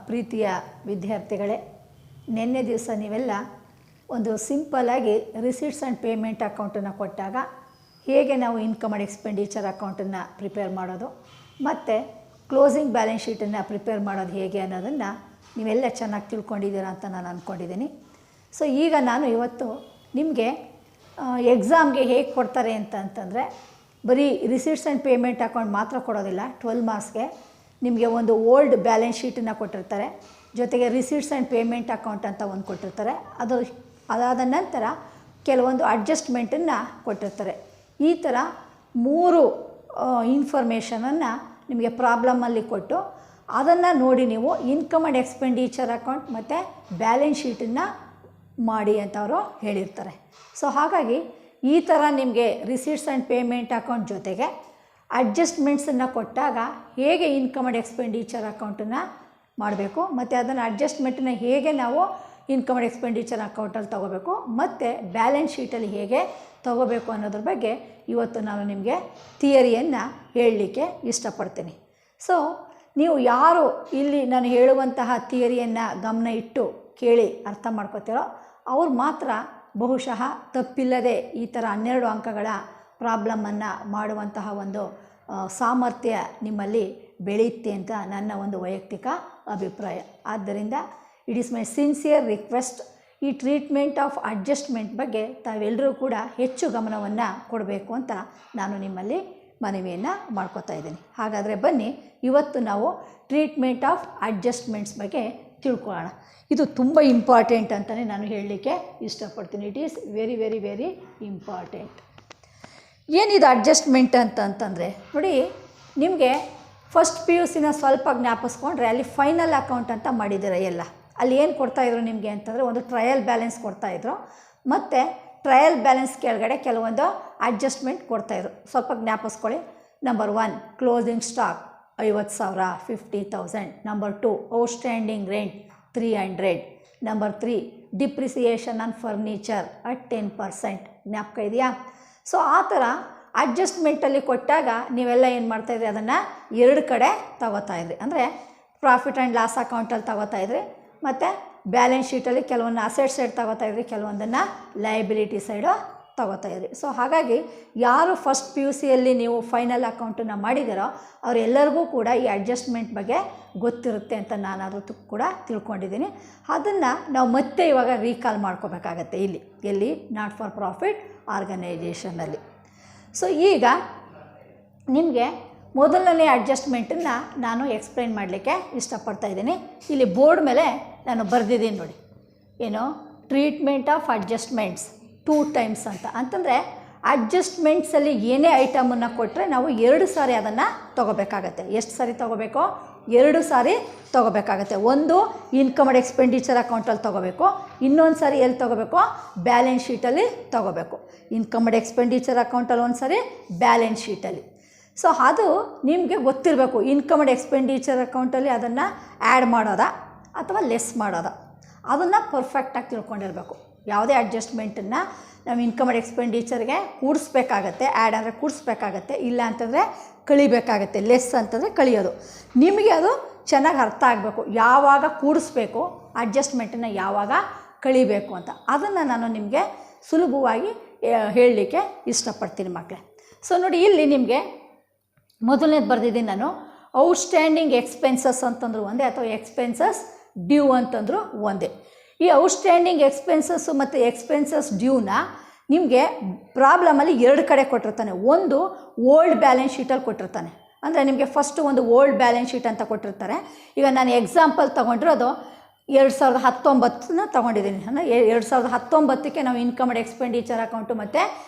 ಪ್ರೀತಿಯ ವಿದ್ಯಾರ್ಥಿಗಳೇ, ನಿನ್ನೆ ದಿವಸ ನೀವೆಲ್ಲ ಒಂದು ಸಿಂಪಲ್ಲಾಗಿ ರಿಸೀಟ್ಸ್ ಆ್ಯಂಡ್ ಪೇಮೆಂಟ್ ಅಕೌಂಟನ್ನು ಕೊಟ್ಟಾಗ ಹೇಗೆ ನಾವು ಇನ್ಕಮ್ ಆ್ಯಂಡ್ ಎಕ್ಸ್ಪೆಂಡಿಚರ್ ಅಕೌಂಟನ್ನು ಪ್ರಿಪೇರ್ ಮಾಡೋದು ಮತ್ತು ಕ್ಲೋಸಿಂಗ್ ಬ್ಯಾಲೆನ್ಸ್ ಶೀಟನ್ನು ಪ್ರಿಪೇರ್ ಮಾಡೋದು ಹೇಗೆ ಅನ್ನೋದನ್ನು ನೀವೆಲ್ಲ ಚೆನ್ನಾಗಿ ತಿಳ್ಕೊಂಡಿದ್ದೀರಾ ಅಂತ ನಾನು ಅಂದ್ಕೊಂಡಿದ್ದೀನಿ. ಸೊ ಈಗ ನಾನು ಇವತ್ತು ನಿಮಗೆ ಎಕ್ಸಾಮ್ಗೆ ಹೇಗೆ ಕೊಡ್ತಾರೆ ಅಂತಂದರೆ ಬರೀ ರಿಸೀಟ್ಸ್ ಆ್ಯಂಡ್ ಪೇಮೆಂಟ್ ಅಕೌಂಟ್ ಮಾತ್ರ ಕೊಡೋದಿಲ್ಲ. 12 ಮಾರ್ಕ್ಸ್ಗೆ ನಿಮಗೆ ಒಂದು ಓಲ್ಡ್ ಬ್ಯಾಲೆನ್ಸ್ ಶೀಟನ್ನು ಕೊಟ್ಟಿರ್ತಾರೆ, ಜೊತೆಗೆ ರಿಸೀಟ್ಸ್ ಆ್ಯಂಡ್ ಪೇಮೆಂಟ್ ಅಕೌಂಟ್ ಅಂತ ಒಂದು ಕೊಟ್ಟಿರ್ತಾರೆ. ಅದಾದ ನಂತರ ಕೆಲವೊಂದು ಅಡ್ಜಸ್ಟ್ಮೆಂಟನ್ನು ಕೊಟ್ಟಿರ್ತಾರೆ. ಈ ಥರ 3 ಇನ್ಫಾರ್ಮೇಷನನ್ನು ನಿಮಗೆ ಪ್ರಾಬ್ಲಮಲ್ಲಿ ಕೊಟ್ಟು ಅದನ್ನು ನೋಡಿ ನೀವು ಇನ್ಕಮ್ ಆ್ಯಂಡ್ ಎಕ್ಸ್ಪೆಂಡಿಚರ್ ಅಕೌಂಟ್ ಮತ್ತು ಬ್ಯಾಲೆನ್ಸ್ ಶೀಟನ್ನು ಮಾಡಿ ಅಂತ ಅವರು ಹೇಳಿರ್ತಾರೆ. ಸೊ ಹಾಗಾಗಿ ಈ ಥರ ನಿಮಗೆ ರಿಸೀಟ್ಸ್ ಆ್ಯಂಡ್ ಪೇಮೆಂಟ್ ಅಕೌಂಟ್ ಜೊತೆಗೆ ಅಡ್ಜಸ್ಟ್ಮೆಂಟ್ಸನ್ನು ಕೊಟ್ಟಾಗ ಹೇಗೆ ಇನ್ಕಮ್ ಆ್ಯಂಡ್ ಎಕ್ಸ್ಪೆಂಡಿಚರ್ ಅಕೌಂಟನ್ನು ಮಾಡಬೇಕು ಮತ್ತು ಅದನ್ನು ಅಡ್ಜಸ್ಟ್ಮೆಂಟನ್ನು ಹೇಗೆ ನಾವು ಇನ್ಕಮ್ ಆ್ಯಂಡ್ ಎಕ್ಸ್ಪೆಂಡಿಚರ್ ಅಕೌಂಟಲ್ಲಿ ತೊಗೋಬೇಕು ಮತ್ತು ಬ್ಯಾಲೆನ್ಸ್ ಶೀಟಲ್ಲಿ ಹೇಗೆ ತೊಗೋಬೇಕು ಅನ್ನೋದ್ರ ಬಗ್ಗೆ ಇವತ್ತು ನಾನು ನಿಮಗೆ ಥಿಯರಿಯನ್ನು ಹೇಳಲಿಕ್ಕೆ ಇಷ್ಟಪಡ್ತೀನಿ. ಸೊ ನೀವು ಯಾರು ಇಲ್ಲಿ ನಾನು ಹೇಳುವಂತಹ ಥಿಯರಿಯನ್ನು ಗಮನ ಇಟ್ಟು ಕೇಳಿ ಅರ್ಥ ಮಾಡ್ಕೋತೀರೋ ಅವ್ರು ಮಾತ್ರ ಬಹುಶಃ ತಪ್ಪಿಲ್ಲದೆ ಈ ಥರ 12 ಅಂಕಗಳ ಪ್ರಾಬ್ಲಮನ್ನು ಮಾಡುವಂತಹ ಒಂದು ಸಾಮರ್ಥ್ಯ ನಿಮ್ಮಲ್ಲಿ ಬೆಳೆಯುತ್ತೆ ಅಂತ ನನ್ನ ಒಂದು ವೈಯಕ್ತಿಕ ಅಭಿಪ್ರಾಯ. ಆದ್ದರಿಂದ it is my sincere request, ಈ ಟ್ರೀಟ್ಮೆಂಟ್ ಆಫ್ ಅಡ್ಜಸ್ಟ್ಮೆಂಟ್ ಬಗ್ಗೆ ತಾವೆಲ್ಲರೂ ಕೂಡ ಹೆಚ್ಚು ಗಮನವನ್ನು ಕೊಡಬೇಕು ಅಂತ ನಾನು ನಿಮ್ಮಲ್ಲಿ ಮನವಿಯನ್ನು ಮಾಡ್ಕೋತಾ ಇದ್ದೀನಿ. ಹಾಗಾದರೆ ಬನ್ನಿ ಇವತ್ತು ನಾವು ಟ್ರೀಟ್ಮೆಂಟ್ ಆಫ್ ಅಡ್ಜಸ್ಟ್ಮೆಂಟ್ಸ್ ಬಗ್ಗೆ ತಿಳ್ಕೊಳ್ಳೋಣ. ಇದು ತುಂಬ ಇಂಪಾರ್ಟೆಂಟ್ ಅಂತಲೇ ನಾನು ಹೇಳಲಿಕ್ಕೆ ಇಷ್ಟಪಡ್ತೀನಿ. It is very very very important. ಏನಿದು ಅಡ್ಜಸ್ಟ್ಮೆಂಟ್ ಅಂತಂದರೆ ನೋಡಿ, ನಿಮಗೆ ಫಸ್ಟ್ PUC ಸ್ವಲ್ಪ ಜ್ಞಾಪಿಸ್ಕೊಂಡ್ರೆ ಅಲ್ಲಿ ಫೈನಲ್ ಅಕೌಂಟ್ ಅಂತ ಮಾಡಿದ್ದೀರ ಎಲ್ಲ. ಅಲ್ಲಿ ಏನು ಕೊಡ್ತಾಯಿದ್ರು ನಿಮಗೆ ಅಂತಂದರೆ ಒಂದು ಟ್ರಯಲ್ ಬ್ಯಾಲೆನ್ಸ್ ಕೊಡ್ತಾಯಿದ್ರು ಮತ್ತು ಟ್ರಯಲ್ ಬ್ಯಾಲೆನ್ಸ್ ಕೆಳಗಡೆ ಕೆಲವೊಂದು ಅಡ್ಜಸ್ಟ್ಮೆಂಟ್ ಕೊಡ್ತಾಯಿದ್ರು. ಸ್ವಲ್ಪ ಜ್ಞಾಪಿಸ್ಕೊಳ್ಳಿ. Number 1 closing stock 50,000 50,000. Number 2 outstanding rent 300. Number 3 depreciation on furniture at 10%. ಜ್ಞಾಪಕ ಇದೆಯಾ? ಸೊ ಆ ಥರ ಅಡ್ಜಸ್ಟ್ಮೆಂಟಲ್ಲಿ ಕೊಟ್ಟಾಗ ನೀವೆಲ್ಲ ಏನು ಮಾಡ್ತಾಯಿದ್ರಿ, ಅದನ್ನು 2 ಕಡೆ ತಗೋತಾಯಿದ್ರಿ. ಅಂದರೆ ಪ್ರಾಫಿಟ್ ಆ್ಯಂಡ್ ಲಾಸ್ ಅಕೌಂಟಲ್ಲಿ ತಗೋತಾಯಿದ್ರಿ ಮತ್ತು ಬ್ಯಾಲೆನ್ಸ್ ಶೀಟಲ್ಲಿ ಕೆಲವೊಂದು ಅಸೆಟ್ ಸೈಡ್ ತಗೋತಾಯಿದ್ರಿ, ಕೆಲವೊಂದನ್ನು ಲಯಬಿಲಿಟಿ ಸೈಡು ತಗೋತಾಯಿದ್ರಿ. ಸೊ ಹಾಗಾಗಿ ಯಾರು ಫಸ್ಟ್ PUCಯಲ್ಲಿ ನೀವು ಫೈನಲ್ ಅಕೌಂಟನ್ನು ಮಾಡಿದ್ದೀರೋ ಅವರೆಲ್ಲರಿಗೂ ಕೂಡ ಈ ಅಡ್ಜಸ್ಟ್ಮೆಂಟ್ ಬಗ್ಗೆ ಗೊತ್ತಿರುತ್ತೆ ಅಂತ ನಾನು ಅದು ಕೂಡ ತಿಳ್ಕೊಂಡಿದ್ದೀನಿ. ಅದನ್ನು ನಾವು ಮತ್ತೆ ಇವಾಗ ರೀಕಾಲ್ ಮಾಡ್ಕೋಬೇಕಾಗತ್ತೆ ಎಲ್ಲಿ ನಾಟ್ ಫಾರ್ ಪ್ರಾಫಿಟ್ ಆರ್ಗನೈಜೇಷನಲ್ಲಿ. ಸೊ ಈಗ ನಿಮಗೆ ಮೊದಲನೇ ಅಡ್ಜಸ್ಟ್ಮೆಂಟನ್ನು ನಾನು ಎಕ್ಸ್ಪ್ಲೈನ್ ಮಾಡಲಿಕ್ಕೆ ಇಷ್ಟಪಡ್ತಾ ಇದ್ದೀನಿ. ಇಲ್ಲಿ ಬೋರ್ಡ್ ಮೇಲೆ ನಾನು ಬರೆದಿದ್ದೀನಿ ನೋಡಿ, ಏನು ಟ್ರೀಟ್ಮೆಂಟ್ ಆಫ್ ಅಡ್ಜಸ್ಟ್ಮೆಂಟ್ಸ್ 2 ಟೈಮ್ಸ್ ಅಂತಂದರೆ ಅಡ್ಜಸ್ಟ್ಮೆಂಟ್ಸಲ್ಲಿ ಏನೇ ಐಟಮನ್ನು ಕೊಟ್ಟರೆ ನಾವು 2 ಸಾರಿ ಅದನ್ನು ತೊಗೋಬೇಕಾಗತ್ತೆ. ಎಷ್ಟು ಸಾರಿ ತೊಗೋಬೇಕು? 2 ಸಾರಿ ತೊಗೋಬೇಕಾಗತ್ತೆ. ಒಂದು ಇನ್ಕಮ್ ಆ್ಯಂಡ್ ಎಕ್ಸ್ಪೆಂಡಿಚರ್ ಅಕೌಂಟಲ್ಲಿ ತೊಗೋಬೇಕು, ಇನ್ನೊಂದು ಸಾರಿ ಎಲ್ಲಿ ತೊಗೋಬೇಕು? ಬ್ಯಾಲೆನ್ಸ್ ಶೀಟಲ್ಲಿ ತೊಗೋಬೇಕು. ಇನ್ಕಮ್ ಆ್ಯಂಡ್ ಎಕ್ಸ್ಪೆಂಡಿಚರ್ ಅಕೌಂಟಲ್ಲಿ ಒಂದು ಸಾರಿ, ಬ್ಯಾಲೆನ್ಸ್ ಶೀಟಲ್ಲಿ. ಸೊ ಅದು ನಿಮಗೆ ಗೊತ್ತಿರಬೇಕು. ಇನ್ಕಮ್ ಆ್ಯಂಡ್ ಎಕ್ಸ್ಪೆಂಡಿಚರ್ ಅಕೌಂಟಲ್ಲಿ ಅದನ್ನು ಆ್ಯಡ್ ಮಾಡೋದಾ ಅಥವಾ ಲೆಸ್ ಮಾಡೋದಾ ಅದನ್ನು ಪರ್ಫೆಕ್ಟಾಗಿ ತಿಳ್ಕೊಂಡಿರಬೇಕು. ಯಾವುದೇ ಅಡ್ಜಸ್ಟ್ಮೆಂಟನ್ನು ನಾವು ಇನ್ಕಮ್ ಆ್ಯಂಡ್ ಎಕ್ಸ್ಪೆಂಡಿಚರ್ಗೆ ಕೂಡಿಸ್ಬೇಕಾಗತ್ತೆ. ಆ್ಯಡ್ ಅಂದರೆ ಕೂಡಿಸ್ಬೇಕಾಗತ್ತೆ, ಇಲ್ಲ ಅಂತಂದರೆ ಕಳಿಬೇಕಾಗತ್ತೆ. ಲೆಸ್ ಅಂತಂದರೆ ಕಳಿಯೋದು. ನಿಮಗೆ ಅದು ಚೆನ್ನಾಗಿ ಅರ್ಥ ಆಗಬೇಕು, ಯಾವಾಗ ಕೂಡಿಸ್ಬೇಕು, ಅಡ್ಜಸ್ಟ್ಮೆಂಟನ್ನು ಯಾವಾಗ ಕಳಿಬೇಕು ಅಂತ. ಅದನ್ನು ನಾನು ನಿಮಗೆ ಸುಲಭವಾಗಿ ಹೇಳಲಿಕ್ಕೆ ಇಷ್ಟಪಡ್ತೀನಿ ಮಕ್ಕಳೇ. ಸೊ ನೋಡಿ, ಇಲ್ಲಿ ನಿಮಗೆ ಮೊದಲನೇದು ಬರೆದಿದ್ದೀನಿ ನಾನು. ಔಟ್ಸ್ಟ್ಯಾಂಡಿಂಗ್ ಎಕ್ಸ್ಪೆನ್ಸಸ್ ಅಂತಂದ್ರು ಒಂದೇ, ಅಥವಾ ಎಕ್ಸ್ಪೆನ್ಸಸ್ ಡ್ಯೂ ಅಂತಂದ್ರು ಒಂದೇ. ಈ ಔಟ್ಸ್ಟ್ಯಾಂಡಿಂಗ್ ಎಕ್ಸ್ಪೆನ್ಸಸ್ಸು ಮತ್ತು ಎಕ್ಸ್ಪೆನ್ಸಸ್ ಡ್ಯೂನ ನಿಮಗೆ ಪ್ರಾಬ್ಲಮಲ್ಲಿ 2 ಕಡೆ ಕೊಟ್ಟಿರ್ತಾನೆ. ಒಂದು ಓಲ್ಡ್ ಬ್ಯಾಲೆನ್ಸ್ ಶೀಟಲ್ಲಿ ಕೊಟ್ಟಿರ್ತಾನೆ. ಅಂದರೆ ನಿಮಗೆ ಫಸ್ಟು ಒಂದು ಓಲ್ಡ್ ಬ್ಯಾಲೆನ್ಸ್ ಶೀಟ್ ಅಂತ ಕೊಟ್ಟಿರ್ತಾರೆ. ಈಗ ನಾನು ಎಕ್ಸಾಂಪಲ್ ತೊಗೊಂಡಿರೋದು 2019 ತೊಗೊಂಡಿದ್ದೀನಿ. ಅಂದರೆ 2019ಕ್ಕೆ ನಾವು ಇನ್ಕಮ್ ಆ್ಯಂಡ್ ಎಕ್ಸ್ಪೆಂಡಿಚರ್ ಅಕೌಂಟು ಮತ್ತು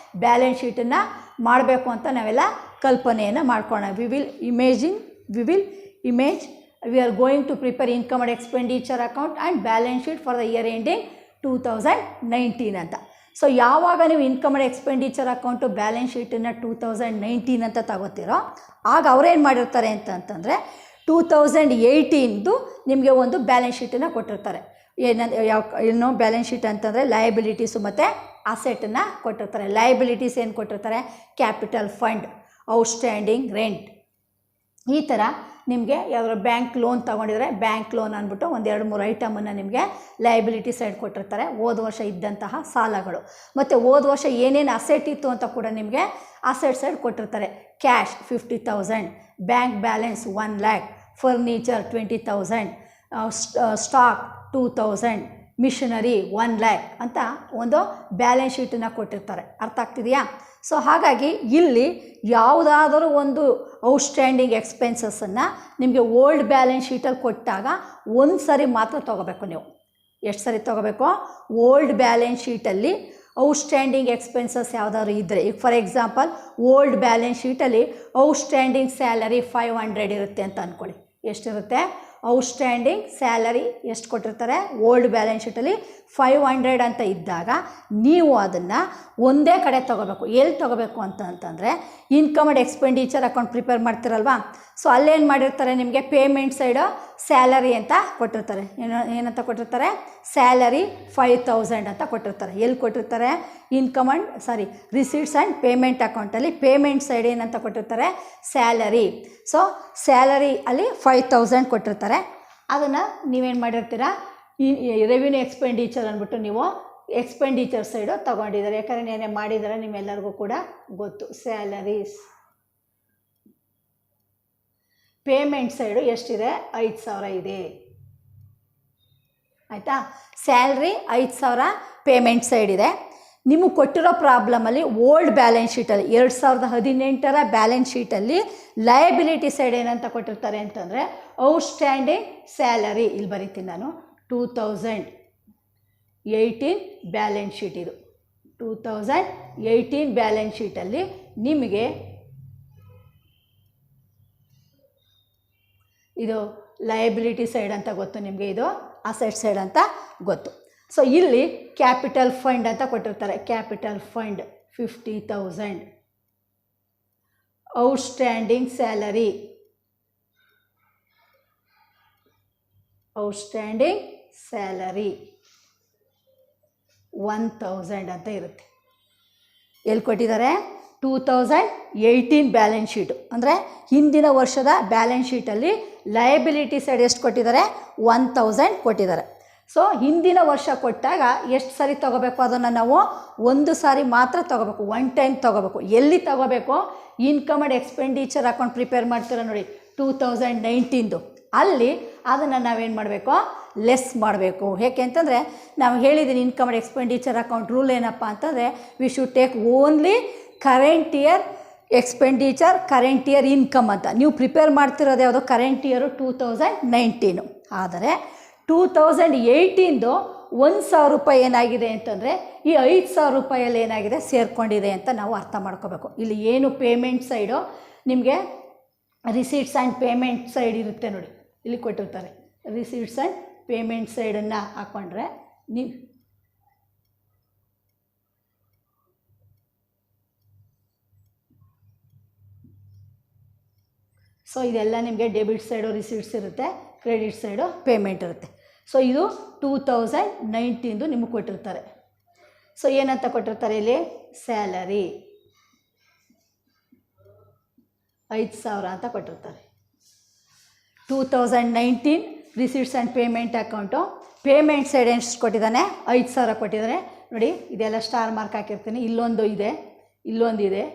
ಬ್ಯಾಲೆನ್ಸ್ ಶೀಟನ್ನು ಮಾಡಬೇಕು ಅಂತ ನಾವೆಲ್ಲ ಕಲ್ಪನೆಯನ್ನು ಮಾಡ್ಕೊಳ್ಳೋಣ. We will image we are going to prepare income and expenditure account and balance sheet for the year ending 2019 ಅಂತ. ಸೊ ಯಾವಾಗ ನೀವು income and expenditure account balance ಶೀಟನ್ನು 2019 ಅಂತ ತಗೋತೀರೋ ಆಗ ಅವರೇನು ಮಾಡಿರ್ತಾರೆ ಅಂತಂದರೆ 2018ದು ನಿಮಗೆ ಒಂದು ಬ್ಯಾಲೆನ್ಸ್ ಶೀಟನ್ನು ಕೊಟ್ಟಿರ್ತಾರೆ. ಏನೋ ಬ್ಯಾಲೆನ್ಸ್ ಶೀಟ್ ಅಂತಂದರೆ ಲಯಬಿಲಿಟೀಸು ಮತ್ತು ಅಸೆಟನ್ನು ಕೊಟ್ಟಿರ್ತಾರೆ. ಲಯಬಿಲಿಟೀಸ್ ಏನು ಕೊಟ್ಟಿರ್ತಾರೆ? ಕ್ಯಾಪಿಟಲ್ ಫಂಡ್, ಔಟ್ಸ್ಟ್ಯಾಂಡಿಂಗ್ ರೆಂಟ್, ಈ ಥರ ನಿಮಗೆ ಯಾವ್ದಾದ್ರು ಬ್ಯಾಂಕ್ ಲೋನ್ ತೊಗೊಂಡಿದ್ರೆ ಬ್ಯಾಂಕ್ ಲೋನ್ ಅಂದ್ಬಿಟ್ಟು ಒಂದು 2-3 ಐಟಮನ್ನು ನಿಮಗೆ ಲಯಬಿಲಿಟಿ ಸೈಡ್ ಕೊಟ್ಟಿರ್ತಾರೆ. ಹೋದ ವರ್ಷ ಇದ್ದಂತಹ ಸಾಲಗಳು ಮತ್ತು ಹೋದ ವರ್ಷ ಏನೇನು ಅಸೆಟ್ ಇತ್ತು ಅಂತ ಕೂಡ ನಿಮಗೆ ಅಸೆಟ್ ಸೈಡ್ ಕೊಟ್ಟಿರ್ತಾರೆ. Cash 50,000, bank balance 1 lakh, furniture 20,000, stock 2,000, machinery 1 lakh ಅಂತ ಒಂದು ಬ್ಯಾಲೆನ್ಸ್ ಶೀಟನ್ನು ಕೊಟ್ಟಿರ್ತಾರೆ. ಅರ್ಥ ಆಗ್ತಿದೆಯಾ? ಸೊ ಹಾಗಾಗಿ ಇಲ್ಲಿ ಯಾವುದಾದರೂ ಒಂದು ಔಟ್ಸ್ಟ್ಯಾಂಡಿಂಗ್ ಎಕ್ಸ್ಪೆನ್ಸಸ್ಸನ್ನು ನಿಮಗೆ ಓಲ್ಡ್ ಬ್ಯಾಲೆನ್ಸ್ ಶೀಟಲ್ಲಿ ಕೊಟ್ಟಾಗ ಒಂದು ಸರಿ ಮಾತ್ರ ತೊಗೋಬೇಕು ನೀವು. ಎಷ್ಟು ಸರಿ ತೊಗೋಬೇಕು? ಓಲ್ಡ್ ಬ್ಯಾಲೆನ್ಸ್ ಶೀಟಲ್ಲಿ ಔಟ್ಸ್ಟ್ಯಾಂಡಿಂಗ್ ಎಕ್ಸ್ಪೆನ್ಸಸ್ ಯಾವುದಾದ್ರು ಇದ್ದರೆ, ಈಗ ಫಾರ್ ಎಕ್ಸಾಂಪಲ್ ಓಲ್ಡ್ ಬ್ಯಾಲೆನ್ಸ್ ಶೀಟಲ್ಲಿ ಔಟ್ಸ್ಟ್ಯಾಂಡಿಂಗ್ ಸ್ಯಾಲರಿ 500 ಇರುತ್ತೆ ಅಂತ ಅಂದ್ಕೊಳ್ಳಿ. ಎಷ್ಟಿರುತ್ತೆ? ಔಟ್ಸ್ಟ್ಯಾಂಡಿಂಗ್ ಸ್ಯಾಲರಿ ಎಷ್ಟು ಕೊಟ್ಟಿರ್ತಾರೆ? ಓಲ್ಡ್ ಬ್ಯಾಲೆನ್ಸ್ ಶೀಟಲ್ಲಿ 500 ಅಂತ ಇದ್ದಾಗ ನೀವು ಅದನ್ನು ಒಂದೇ ಕಡೆ ತೊಗೋಬೇಕು. ಎಲ್ಲಿ ತೊಗೋಬೇಕು ಅಂತಂದರೆ income and expenditure account prepare ಮಾಡ್ತಿರಲ್ವಾ, ಸೊ ಅಲ್ಲೇನು ಮಾಡಿರ್ತಾರೆ ನಿಮಗೆ ಪೇಮೆಂಟ್ ಸೈಡು ಸ್ಯಾಲರಿ ಅಂತ ಕೊಟ್ಟಿರ್ತಾರೆ. ಏನಂತ ಕೊಟ್ಟಿರ್ತಾರೆ? ಸ್ಯಾಲರಿ 5,000 ಅಂತ ಕೊಟ್ಟಿರ್ತಾರೆ. ಎಲ್ಲಿ ಕೊಟ್ಟಿರ್ತಾರೆ? ರಿಸೀಟ್ಸ್ ಆ್ಯಂಡ್ ಪೇಮೆಂಟ್ ಅಕೌಂಟಲ್ಲಿ ಪೇಮೆಂಟ್ ಸೈಡ್ ಏನಂತ ಕೊಟ್ಟಿರ್ತಾರೆ? ಸ್ಯಾಲರಿ. ಸೊ ಸ್ಯಾಲರಿ ಅಲ್ಲಿ 5,000 ಕೊಟ್ಟಿರ್ತಾರೆ. ಅದನ್ನು ನೀವೇನು ಮಾಡಿರ್ತೀರಾ? ಈ ರೆವಿನ್ಯೂ ಎಕ್ಸ್ಪೆಂಡಿಚರ್ ಅಂದ್ಬಿಟ್ಟು ನೀವು ಎಕ್ಸ್ಪೆಂಡಿಚರ್ ಸೈಡು ತೊಗೊಂಡಿದ್ದಾರೆ. ಯಾಕಂದರೆ ಏನೇ ಮಾಡಿದ್ದಾರೆ ನಿಮ್ಮೆಲ್ಲರಿಗೂ ಕೂಡ ಗೊತ್ತು. ಸ್ಯಾಲರೀಸ್ ಪೇಮೆಂಟ್ ಸೈಡು ಎಷ್ಟಿದೆ? 5,000 ಇದೆ. ಆಯಿತಾ? ಸ್ಯಾಲ್ರಿ 5,000 ಪೇಮೆಂಟ್ ಸೈಡ್ ಇದೆ. ನಿಮಗೆ ಕೊಟ್ಟಿರೋ ಪ್ರಾಬ್ಲಮಲ್ಲಿ ಓಲ್ಡ್ ಬ್ಯಾಲೆನ್ಸ್ ಶೀಟಲ್ಲಿ 2018 ಬ್ಯಾಲೆನ್ಸ್ ಶೀಟಲ್ಲಿ ಲಯಬಿಲಿಟಿ ಸೈಡ್ ಏನಂತ ಕೊಟ್ಟಿರ್ತಾರೆ ಅಂತಂದರೆ ಔಟ್ಸ್ಟ್ಯಾಂಡಿಂಗ್ ಸ್ಯಾಲರಿ. ಇಲ್ಲಿ ಬರೀತೀನಿ ನಾನು. 2018 ಬ್ಯಾಲೆನ್ಸ್ ಶೀಟ್ ಇದು. 2018 ಬ್ಯಾಲೆನ್ಸ್ ಶೀಟಲ್ಲಿ ನಿಮಗೆ ಇದು ಲಯಬಿಲಿಟಿ ಸೈಡ್ ಅಂತ ಗೊತ್ತು ನಿಮಗೆ, ಇದು ಅಸೆಟ್ ಸೈಡ್ ಅಂತ ಗೊತ್ತು. ಸೊ ಇಲ್ಲಿ ಕ್ಯಾಪಿಟಲ್ ಫಂಡ್ ಅಂತ ಕೊಟ್ಟಿರ್ತಾರೆ. Capital fund 50,000. ಔಟ್ಸ್ಟ್ಯಾಂಡಿಂಗ್ ಸ್ಯಾಲರಿ 1,000 ಅಂತ ಇರುತ್ತೆ. ಎಲ್ಲಿ ಕೊಟ್ಟಿದ್ದಾರೆ? 2018 ಬ್ಯಾಲೆನ್ಸ್ ಶೀಟು ಅಂದರೆ ಹಿಂದಿನ ವರ್ಷದ ಬ್ಯಾಲೆನ್ಸ್ ಶೀಟಲ್ಲಿ ಲಯಬಿಲಿಟಿ ಸೈಡ್ ಎಷ್ಟು ಕೊಟ್ಟಿದ್ದಾರೆ? 1,000 ಕೊಟ್ಟಿದ್ದಾರೆ. ಸೊ ಹಿಂದಿನ ವರ್ಷ ಕೊಟ್ಟಾಗ ಎಷ್ಟು ಸಾರಿ ತೊಗೋಬೇಕು? ಅದನ್ನು ನಾವು ಒಂದು ಸಾರಿ ಮಾತ್ರ ತೊಗೋಬೇಕು, ಒನ್ ಟೈಮ್ ತೊಗೋಬೇಕು. ಎಲ್ಲಿ ತೊಗೋಬೇಕು? Income and expenditure account prepare ಮಾಡ್ತೀರ ನೋಡಿ 2019 ಅಲ್ಲಿ ಅದನ್ನು ನಾವೇನು ಮಾಡಬೇಕು? ಲೆಸ್ ಮಾಡಬೇಕು. ಏಕೆ ಅಂತಂದರೆ ನಾವು ಹೇಳಿದ್ದೀನಿ income and expenditure account rule ಏನಪ್ಪ ಅಂತಂದರೆ V should take only current year expenditure, current year income ಅಂತ. ನೀವು ಪ್ರಿಪೇರ್ ಮಾಡ್ತಿರೋದು ಯಾವುದು? Current year 2019. ಆದರೆ 2018 1,000 ರೂಪಾಯಿ ಏನಾಗಿದೆ ಅಂತಂದರೆ ಈ 5,000 ರೂಪಾಯಲ್ಲಿ ಏನಾಗಿದೆ? ಸೇರಿಕೊಂಡಿದೆ ಅಂತ ನಾವು ಅರ್ಥ ಮಾಡ್ಕೋಬೇಕು. ಇಲ್ಲಿ ಏನು ಪೇಮೆಂಟ್ ಸೈಡು ನಿಮಗೆ ರಿಸೀಟ್ಸ್ ಆ್ಯಂಡ್ ಪೇಮೆಂಟ್ ಸೈಡ್ ಇರುತ್ತೆ ನೋಡಿ, ಇಲ್ಲಿ ಕೊಟ್ಟಿರ್ತಾರೆ. ರಿಸೀಟ್ಸ್ ಆ್ಯಂಡ್ ಪೇಮೆಂಟ್ ಸೈಡನ್ನು ಹಾಕ್ಕೊಂಡ್ರೆ ನೀವು ಸೊ ಇದೆಲ್ಲ ನಿಮಗೆ ಡೆಬಿಟ್ ಸೈಡು ರಿಸೀಟ್ಸ್ ಇರುತ್ತೆ, ಕ್ರೆಡಿಟ್ ಸೈಡು ಪೇಮೆಂಟ್ ಇರುತ್ತೆ. ಸೊ ಇದು 2019 ನಿಮಗೆ ಕೊಟ್ಟಿರ್ತಾರೆ. ಸೊ ಏನಂತ ಕೊಟ್ಟಿರ್ತಾರೆ ಇಲ್ಲಿ? ಸ್ಯಾಲರಿ 5,000 ಅಂತ ಕೊಟ್ಟಿರ್ತಾರೆ. 2019 receipts and payment account payment side ಎಷ್ಟು ಕೊಟ್ಟಿದ್ದಾನೆ? 5,000 ಕೊಟ್ಟಿದ್ದಾರೆ ನೋಡಿ. ಇದೆಲ್ಲ ಸ್ಟಾರ್ ಮಾರ್ಕ್ ಹಾಕಿರ್ತೀನಿ. ಇಲ್ಲೊಂದು ಇದೆ, ಇಲ್ಲೊಂದಿದೆ.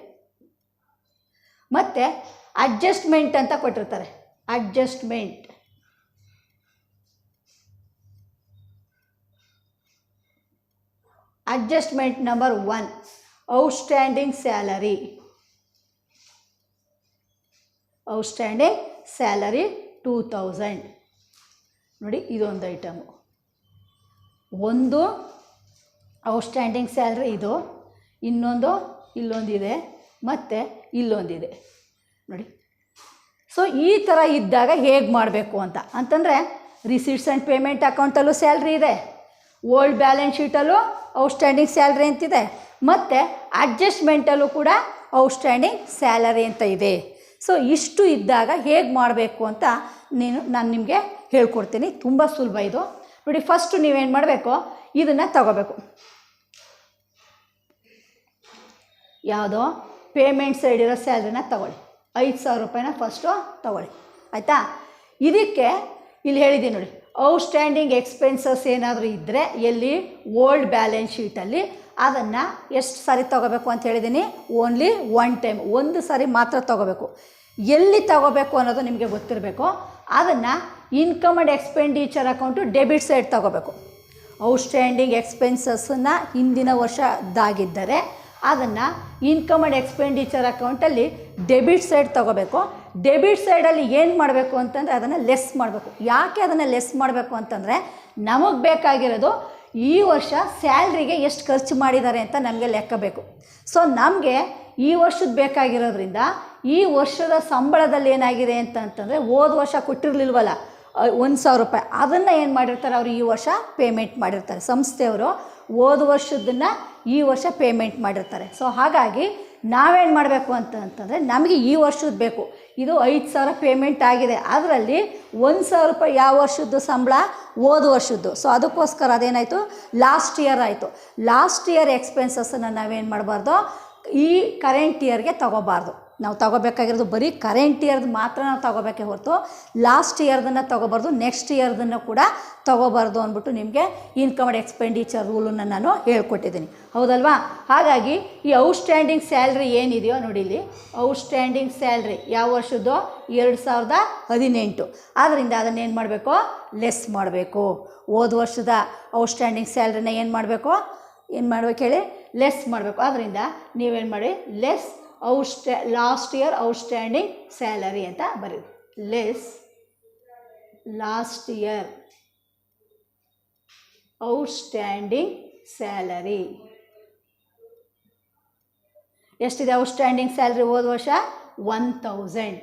ಮತ್ತು ಅಡ್ಜಸ್ಟ್ಮೆಂಟ್ ಅಂತ ಕೊಟ್ಟಿರ್ತಾರೆ. Adjustment number 1 outstanding salary. Outstanding salary 2,000 ನೋಡಿ. ಇದೊಂದು ಐಟಮು. ಒಂದು ಔಟ್ಸ್ಟ್ಯಾಂಡಿಂಗ್ ಸ್ಯಾಲ್ರಿ ಇದು, ಇನ್ನೊಂದು ಇಲ್ಲೊಂದಿದೆ, ಮತ್ತು ಇಲ್ಲೊಂದಿದೆ ನೋಡಿ. ಸೊ ಈ ಥರ ಇದ್ದಾಗ ಹೇಗೆ ಮಾಡಬೇಕು ಅಂತಂದರೆ ರಿಸೀಟ್ಸ್ ಆ್ಯಂಡ್ ಪೇಮೆಂಟ್ ಅಕೌಂಟಲ್ಲೂ ಸ್ಯಾಲ್ರಿ ಇದೆ, ಓಲ್ಡ್ ಬ್ಯಾಲೆನ್ಸ್ ಶೀಟಲ್ಲೂ ಔಟ್ಸ್ಟ್ಯಾಂಡಿಂಗ್ ಸ್ಯಾಲ್ರಿ ಅಂತಿದೆ, ಮತ್ತು ಅಡ್ಜಸ್ಟ್ಮೆಂಟಲ್ಲೂ ಕೂಡ ಔಟ್ಸ್ಟ್ಯಾಂಡಿಂಗ್ ಸ್ಯಾಲರಿ ಅಂತ ಇದೆ. ಸೊ ಇಷ್ಟು ಇದ್ದಾಗ ಹೇಗೆ ಮಾಡಬೇಕು ಅಂತ ನಾನು ನಿಮಗೆ ಹೇಳ್ಕೊಡ್ತೀನಿ. ತುಂಬ ಸುಲಭ ಇದು ನೋಡಿ. ಫಸ್ಟು ನೀವೇನು ಮಾಡಬೇಕು? ಇದನ್ನು ತಗೋಬೇಕು. ಯಾವುದೋ ಪೇಮೆಂಟ್ ಸೈಡ್ ಇರೋ ಸ್ಯಾಲ್ರಿನ ತಗೊಳ್ಳಿ. 5,000 ರೂಪಾಯಿನ ಫಸ್ಟು ತೊಗೊಳ್ಳಿ, ಆಯಿತಾ. ಇದಕ್ಕೆ ಇಲ್ಲಿ ಹೇಳಿದ್ದೀನಿ ನೋಡಿ, ಔಟ್ಸ್ಟ್ಯಾಂಡಿಂಗ್ ಎಕ್ಸ್ಪೆನ್ಸಸ್ ಏನಾದರೂ ಇದ್ದರೆ ಎಲ್ಲಿ ಓಲ್ಡ್ ಬ್ಯಾಲೆನ್ಸ್ ಶೀಟಲ್ಲಿ ಅದನ್ನು ಎಷ್ಟು ಸಾರಿ ತೊಗೋಬೇಕು ಅಂತ ಹೇಳಿದ್ದೀನಿ, ಓನ್ಲಿ ಒನ್ ಟೈಮ್, ಒಂದು ಸಾರಿ ಮಾತ್ರ ತೊಗೋಬೇಕು. ಎಲ್ಲಿ ತೊಗೋಬೇಕು ಅನ್ನೋದು ನಿಮಗೆ ಗೊತ್ತಿರಬೇಕು. ಅದನ್ನು income and expenditure account debit side ತೊಗೋಬೇಕು. ಔಟ್ಸ್ಟ್ಯಾಂಡಿಂಗ್ ಎಕ್ಸ್ಪೆನ್ಸಸ್ಸನ್ನು ಹಿಂದಿನ ವರ್ಷದಾಗಿದ್ದರೆ ಅದನ್ನು ಇನ್ಕಮ್ ಆ್ಯಂಡ್ ಎಕ್ಸ್ಪೆಂಡಿಚರ್ ಅಕೌಂಟಲ್ಲಿ ಡೆಬಿಟ್ ಸೈಡ್ ತೊಗೋಬೇಕು. ಡೆಬಿಟ್ ಸೈಡಲ್ಲಿ ಏನು ಮಾಡಬೇಕು ಅಂತಂದರೆ ಅದನ್ನು ಲೆಸ್ ಮಾಡಬೇಕು. ಯಾಕೆ ಅದನ್ನು ಲೆಸ್ ಮಾಡಬೇಕು ಅಂತಂದರೆ ನಮಗೆ ಬೇಕಾಗಿರೋದು ಈ ವರ್ಷ ಸ್ಯಾಲ್ರಿಗೆ ಎಷ್ಟು ಖರ್ಚು ಮಾಡಿದ್ದಾರೆ ಅಂತ ನಮಗೆ ಲೆಕ್ಕ ಬೇಕು. ಸೊ ನಮಗೆ ಈ ವರ್ಷದ ಬೇಕಾಗಿರೋದ್ರಿಂದ ಈ ವರ್ಷದ ಸಂಬಳದಲ್ಲಿ ಏನಾಗಿದೆ ಅಂತಂದರೆ ಹೋದ ವರ್ಷ ಕೊಟ್ಟಿರಲಿಲ್ವಲ್ಲ 1,000 ರೂಪಾಯಿ, ಅದನ್ನು ಏನು ಮಾಡಿರ್ತಾರೆ ಅವರು ಈ ವರ್ಷ ಪೇಮೆಂಟ್ ಮಾಡಿರ್ತಾರೆ. ಸಂಸ್ಥೆಯವರು ಹೋದ ವರ್ಷದನ್ನು ಈ ವರ್ಷ ಪೇಮೆಂಟ್ ಮಾಡಿರ್ತಾರೆ. ಸೊ ಹಾಗಾಗಿ ನಾವೇನು ಮಾಡಬೇಕು ಅಂತಂದರೆ ನಮಗೆ ಈ ವರ್ಷದ ಬೇಕು. ಇದು 5,000 ಪೇಮೆಂಟ್ ಆಗಿದೆ, ಅದರಲ್ಲಿ 1,000 ರೂಪಾಯಿ ಯಾವ ವರ್ಷದ್ದು ಸಂಬಳ, ಹೋದ ವರ್ಷದ್ದು. ಸೊ ಅದಕ್ಕೋಸ್ಕರ ಅದೇನಾಯಿತು, ಲಾಸ್ಟ್ ಇಯರ್ ಆಯಿತು. ಲಾಸ್ಟ್ ಇಯರ್ ಎಕ್ಸ್ಪೆನ್ಸಸ್ಸನ್ನು ನಾವೇನು ಮಾಡಬಾರ್ದು, ಈ ಕರೆಂಟ್ ಇಯರ್ಗೆ ತೊಗೋಬಾರ್ದು. ನಾವು ತೊಗೋಬೇಕಾಗಿರೋದು ಬರೀ ಕರೆಂಟ್ ಇಯರ್ದು ಮಾತ್ರ ನಾವು ತೊಗೋಬೇಕೇ ಹೊರತು ಲಾಸ್ಟ್ ಇಯರ್ದನ್ನು ತೊಗೋಬಾರ್ದು, ನೆಕ್ಸ್ಟ್ ಇಯರ್ದನ್ನು ಕೂಡ ತೊಗೋಬಾರ್ದು ಅಂದ್ಬಿಟ್ಟು ನಿಮಗೆ ಇನ್ಕಮ್ ಆ್ಯಂಡ್ ಎಕ್ಸ್ಪೆಂಡಿಚರ್ ರೂಲನ್ನು ನಾನು ಹೇಳ್ಕೊಟ್ಟಿದ್ದೀನಿ, ಹೌದಲ್ವಾ. ಹಾಗಾಗಿ ಈ ಔಟ್ಸ್ಟ್ಯಾಂಡಿಂಗ್ ಸ್ಯಾಲ್ರಿ ಏನಿದೆಯೋ ನೋಡಿ, ಇಲ್ಲಿ ಔಟ್ಸ್ಟ್ಯಾಂಡಿಂಗ್ ಸ್ಯಾಲ್ರಿ ಯಾವ ವರ್ಷದ್ದು, 2018. ಆದ್ದರಿಂದ ಅದನ್ನೇನು ಮಾಡಬೇಕು, ಲೆಸ್ ಮಾಡಬೇಕು. ಹೋದ ವರ್ಷದ ಔಟ್ಸ್ಟ್ಯಾಂಡಿಂಗ್ ಸ್ಯಾಲ್ರಿನ ಏನು ಮಾಡಬೇಕು ಹೇಳಿ, ಲೆಸ್ ಮಾಡಬೇಕು. ಆದ್ದರಿಂದ ನೀವೇನು ಮಾಡಿ, less last year outstanding salary ಅಂತ ಬರೀರಿ. Less last year outstanding salary. ಎಷ್ಟಿದೆ ಔಟ್ಸ್ಟ್ಯಾಂಡಿಂಗ್ ಸ್ಯಾಲ್ರಿ ಹೋದ ವರ್ಷ, 1,000.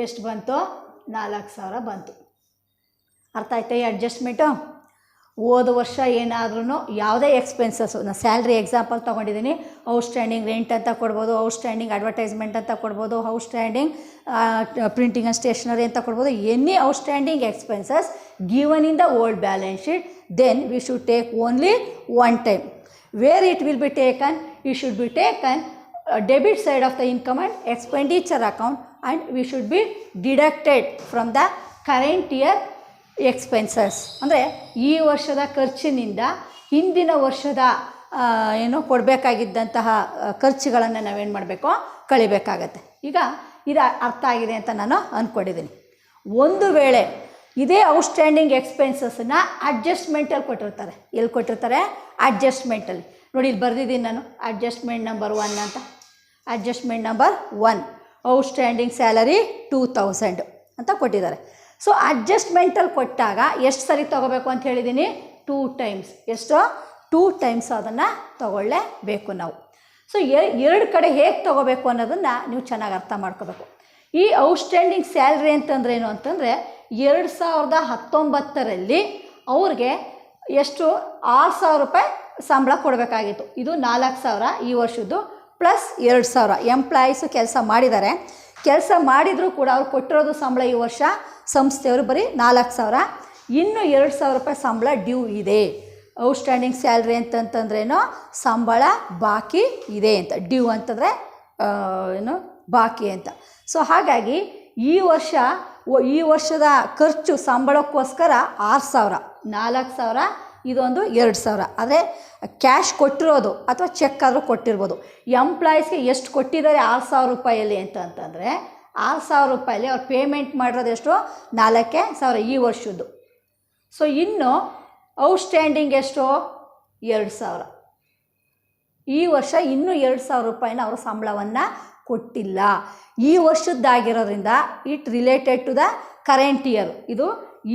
ಎಷ್ಟು ಬಂತು, 4,000 ಬಂತು. ಅರ್ಥ ಆಯ್ತಾ ಈ ಅಡ್ಜಸ್ಟ್ಮೆಂಟು. ಹೋದ ವರ್ಷ ಏನಾದ್ರೂ ಯಾವುದೇ ಎಕ್ಸ್ಪೆನ್ಸಸ್ಸು, ನಾನು ಸ್ಯಾಲ್ರಿ ಎಕ್ಸಾಂಪಲ್ ತೊಗೊಂಡಿದ್ದೀನಿ, ಔಟ್ಸ್ಟ್ಯಾಂಡಿಂಗ್ ರೆಂಟ್ ಅಂತ ಕೊಡ್ಬೋದು, ಔಟ್ಸ್ಟ್ಯಾಂಡಿಂಗ್ ಅಡ್ವರ್ಟೈಸ್ಮೆಂಟ್ ಅಂತ ಕೊಡ್ಬೋದು, ಔಟ್ಸ್ಟ್ಯಾಂಡಿಂಗ್ ಪ್ರಿಂಟಿಂಗ್ ಆ್ಯಂಡ್ ಸ್ಟೇಷನರಿ ಅಂತ ಕೊಡ್ಬೋದು. Any outstanding expenses given in the old balance sheet, then we should take only one time. Where it will be taken, it should be taken debit side of the income and expenditure account and we should be deducted from the current year expenses. ಅಂದರೆ ಈ ವರ್ಷದ ಖರ್ಚಿನಿಂದ ಹಿಂದಿನ ವರ್ಷದ ಕೊಡಬೇಕಾಗಿದ್ದಂತಹ ಖರ್ಚುಗಳನ್ನು ನಾವೇನು ಮಾಡಬೇಕು, ಕಳಿಬೇಕಾಗತ್ತೆ. ಈಗ ಇದು ಅರ್ಥ ಆಗಿದೆ ಅಂತ ನಾನು ಅಂದ್ಕೊಂಡಿದ್ದೀನಿ. ಒಂದು ವೇಳೆ ಇದೇ ಔಟ್ಸ್ಟ್ಯಾಂಡಿಂಗ್ ಎಕ್ಸ್ಪೆನ್ಸಸ್ಸನ್ನು ಅಡ್ಜಸ್ಟ್ಮೆಂಟಲ್ಲಿ ಕೊಟ್ಟಿರ್ತಾರೆ. ಎಲ್ಲಿ ಕೊಟ್ಟಿರ್ತಾರೆ, ಅಡ್ಜಸ್ಟ್ಮೆಂಟಲ್ಲಿ. ನೋಡಿ ಇಲ್ಲಿ ಬರೆದಿದ್ದೀನಿ ನಾನು, ಅಡ್ಜಸ್ಟ್ಮೆಂಟ್ ನಂಬರ್ 1 ಅಂತ. ಅಡ್ಜಸ್ಟ್ಮೆಂಟ್ ನಂಬರ್ 1 ಔಟ್ಸ್ಟ್ಯಾಂಡಿಂಗ್ ಸ್ಯಾಲರಿ 2,000 ಅಂತ ಕೊಟ್ಟಿದ್ದಾರೆ. ಸೊ ಅಡ್ಜಸ್ಟ್ಮೆಂಟಲ್ಲಿ ಕೊಟ್ಟಾಗ ಎಷ್ಟು ಸರಿ ತೊಗೋಬೇಕು ಅಂತ ಹೇಳಿದ್ದೀನಿ, 2 ಟೈಮ್ಸ್. ಎಷ್ಟು, 2 ಟೈಮ್ಸ್ ಅದನ್ನು ತೊಗೊಳ್ಳೇಬೇಕು ನಾವು. ಸೊ ಎರಡು ಕಡೆ ಹೇಗೆ ತೊಗೋಬೇಕು ಅನ್ನೋದನ್ನು ನೀವು ಚೆನ್ನಾಗಿ ಅರ್ಥ ಮಾಡ್ಕೋಬೇಕು. ಈ ಔಟ್ಸ್ಟ್ಯಾಂಡಿಂಗ್ ಸ್ಯಾಲ್ರಿ ಅಂತಂದ್ರೆ ಏನು ಅಂತಂದರೆ 2019ರಲ್ಲಿ ಅವ್ರಿಗೆ ಎಷ್ಟು, 6,000 ರೂಪಾಯಿ ಸಂಬಳ ಕೊಡಬೇಕಾಗಿತ್ತು. ಇದು 4,000 ಈ ವರ್ಷದ್ದು ಪ್ಲಸ್ 2,000. ಎಂಪ್ಲಾಯೀಸು ಕೆಲಸ ಮಾಡಿದ್ದಾರೆ, ಕೆಲಸ ಮಾಡಿದರೂ ಕೂಡ ಅವ್ರು ಕೊಟ್ಟಿರೋದು ಸಂಬಳ ಈ ವರ್ಷ ಸಂಸ್ಥೆಯವರು ಬರೀ 4,000. ಇನ್ನೂ 2,000 ರೂಪಾಯಿ ಸಂಬಳ ಡ್ಯೂ ಇದೆ. ಔಟ್ಸ್ಟ್ಯಾಂಡಿಂಗ್ ಸ್ಯಾಲ್ರಿ ಅಂತಂತಂದ್ರೇನೋ ಸಂಬಳ ಬಾಕಿ ಇದೆ ಅಂತ, ಡ್ಯೂ ಅಂತಂದರೆ ಬಾಕಿ ಅಂತ. ಸೊ ಹಾಗಾಗಿ ಈ ವರ್ಷದ ಖರ್ಚು ಸಂಬಳಕ್ಕೋಸ್ಕರ 6,000, 4,000, ಇದೊಂದು 2,000. ಆದರೆ ಕ್ಯಾಶ್ ಕೊಟ್ಟಿರೋದು ಅಥವಾ ಚೆಕ್ ಆದರೂ ಕೊಟ್ಟಿರ್ಬೋದು. ಎಂಪ್ಲಾಯೀಸ್ಗೆ ಎಷ್ಟು ಕೊಟ್ಟಿದ್ದಾರೆ 6,000 ರೂಪಾಯಲ್ಲಿ ಅಂತಂದರೆ 6,000 ರೂಪಾಯಲ್ಲಿ ಅವ್ರು ಪೇಮೆಂಟ್ ಮಾಡಿರೋದು ಎಷ್ಟು, 4,000 ಈ ವರ್ಷದ್ದು. ಸೊ ಇನ್ನು ಔಟ್ಸ್ಟ್ಯಾಂಡಿಂಗ್ ಎಷ್ಟು, 2,000. ಈ ವರ್ಷ ಇನ್ನೂ 2,000 ರೂಪಾಯಿನ ಅವರು ಸಂಬಳವನ್ನು ಕೊಟ್ಟಿಲ್ಲ. ಈ ವರ್ಷದ್ದಾಗಿರೋದ್ರಿಂದ it related to the current year. ಇದು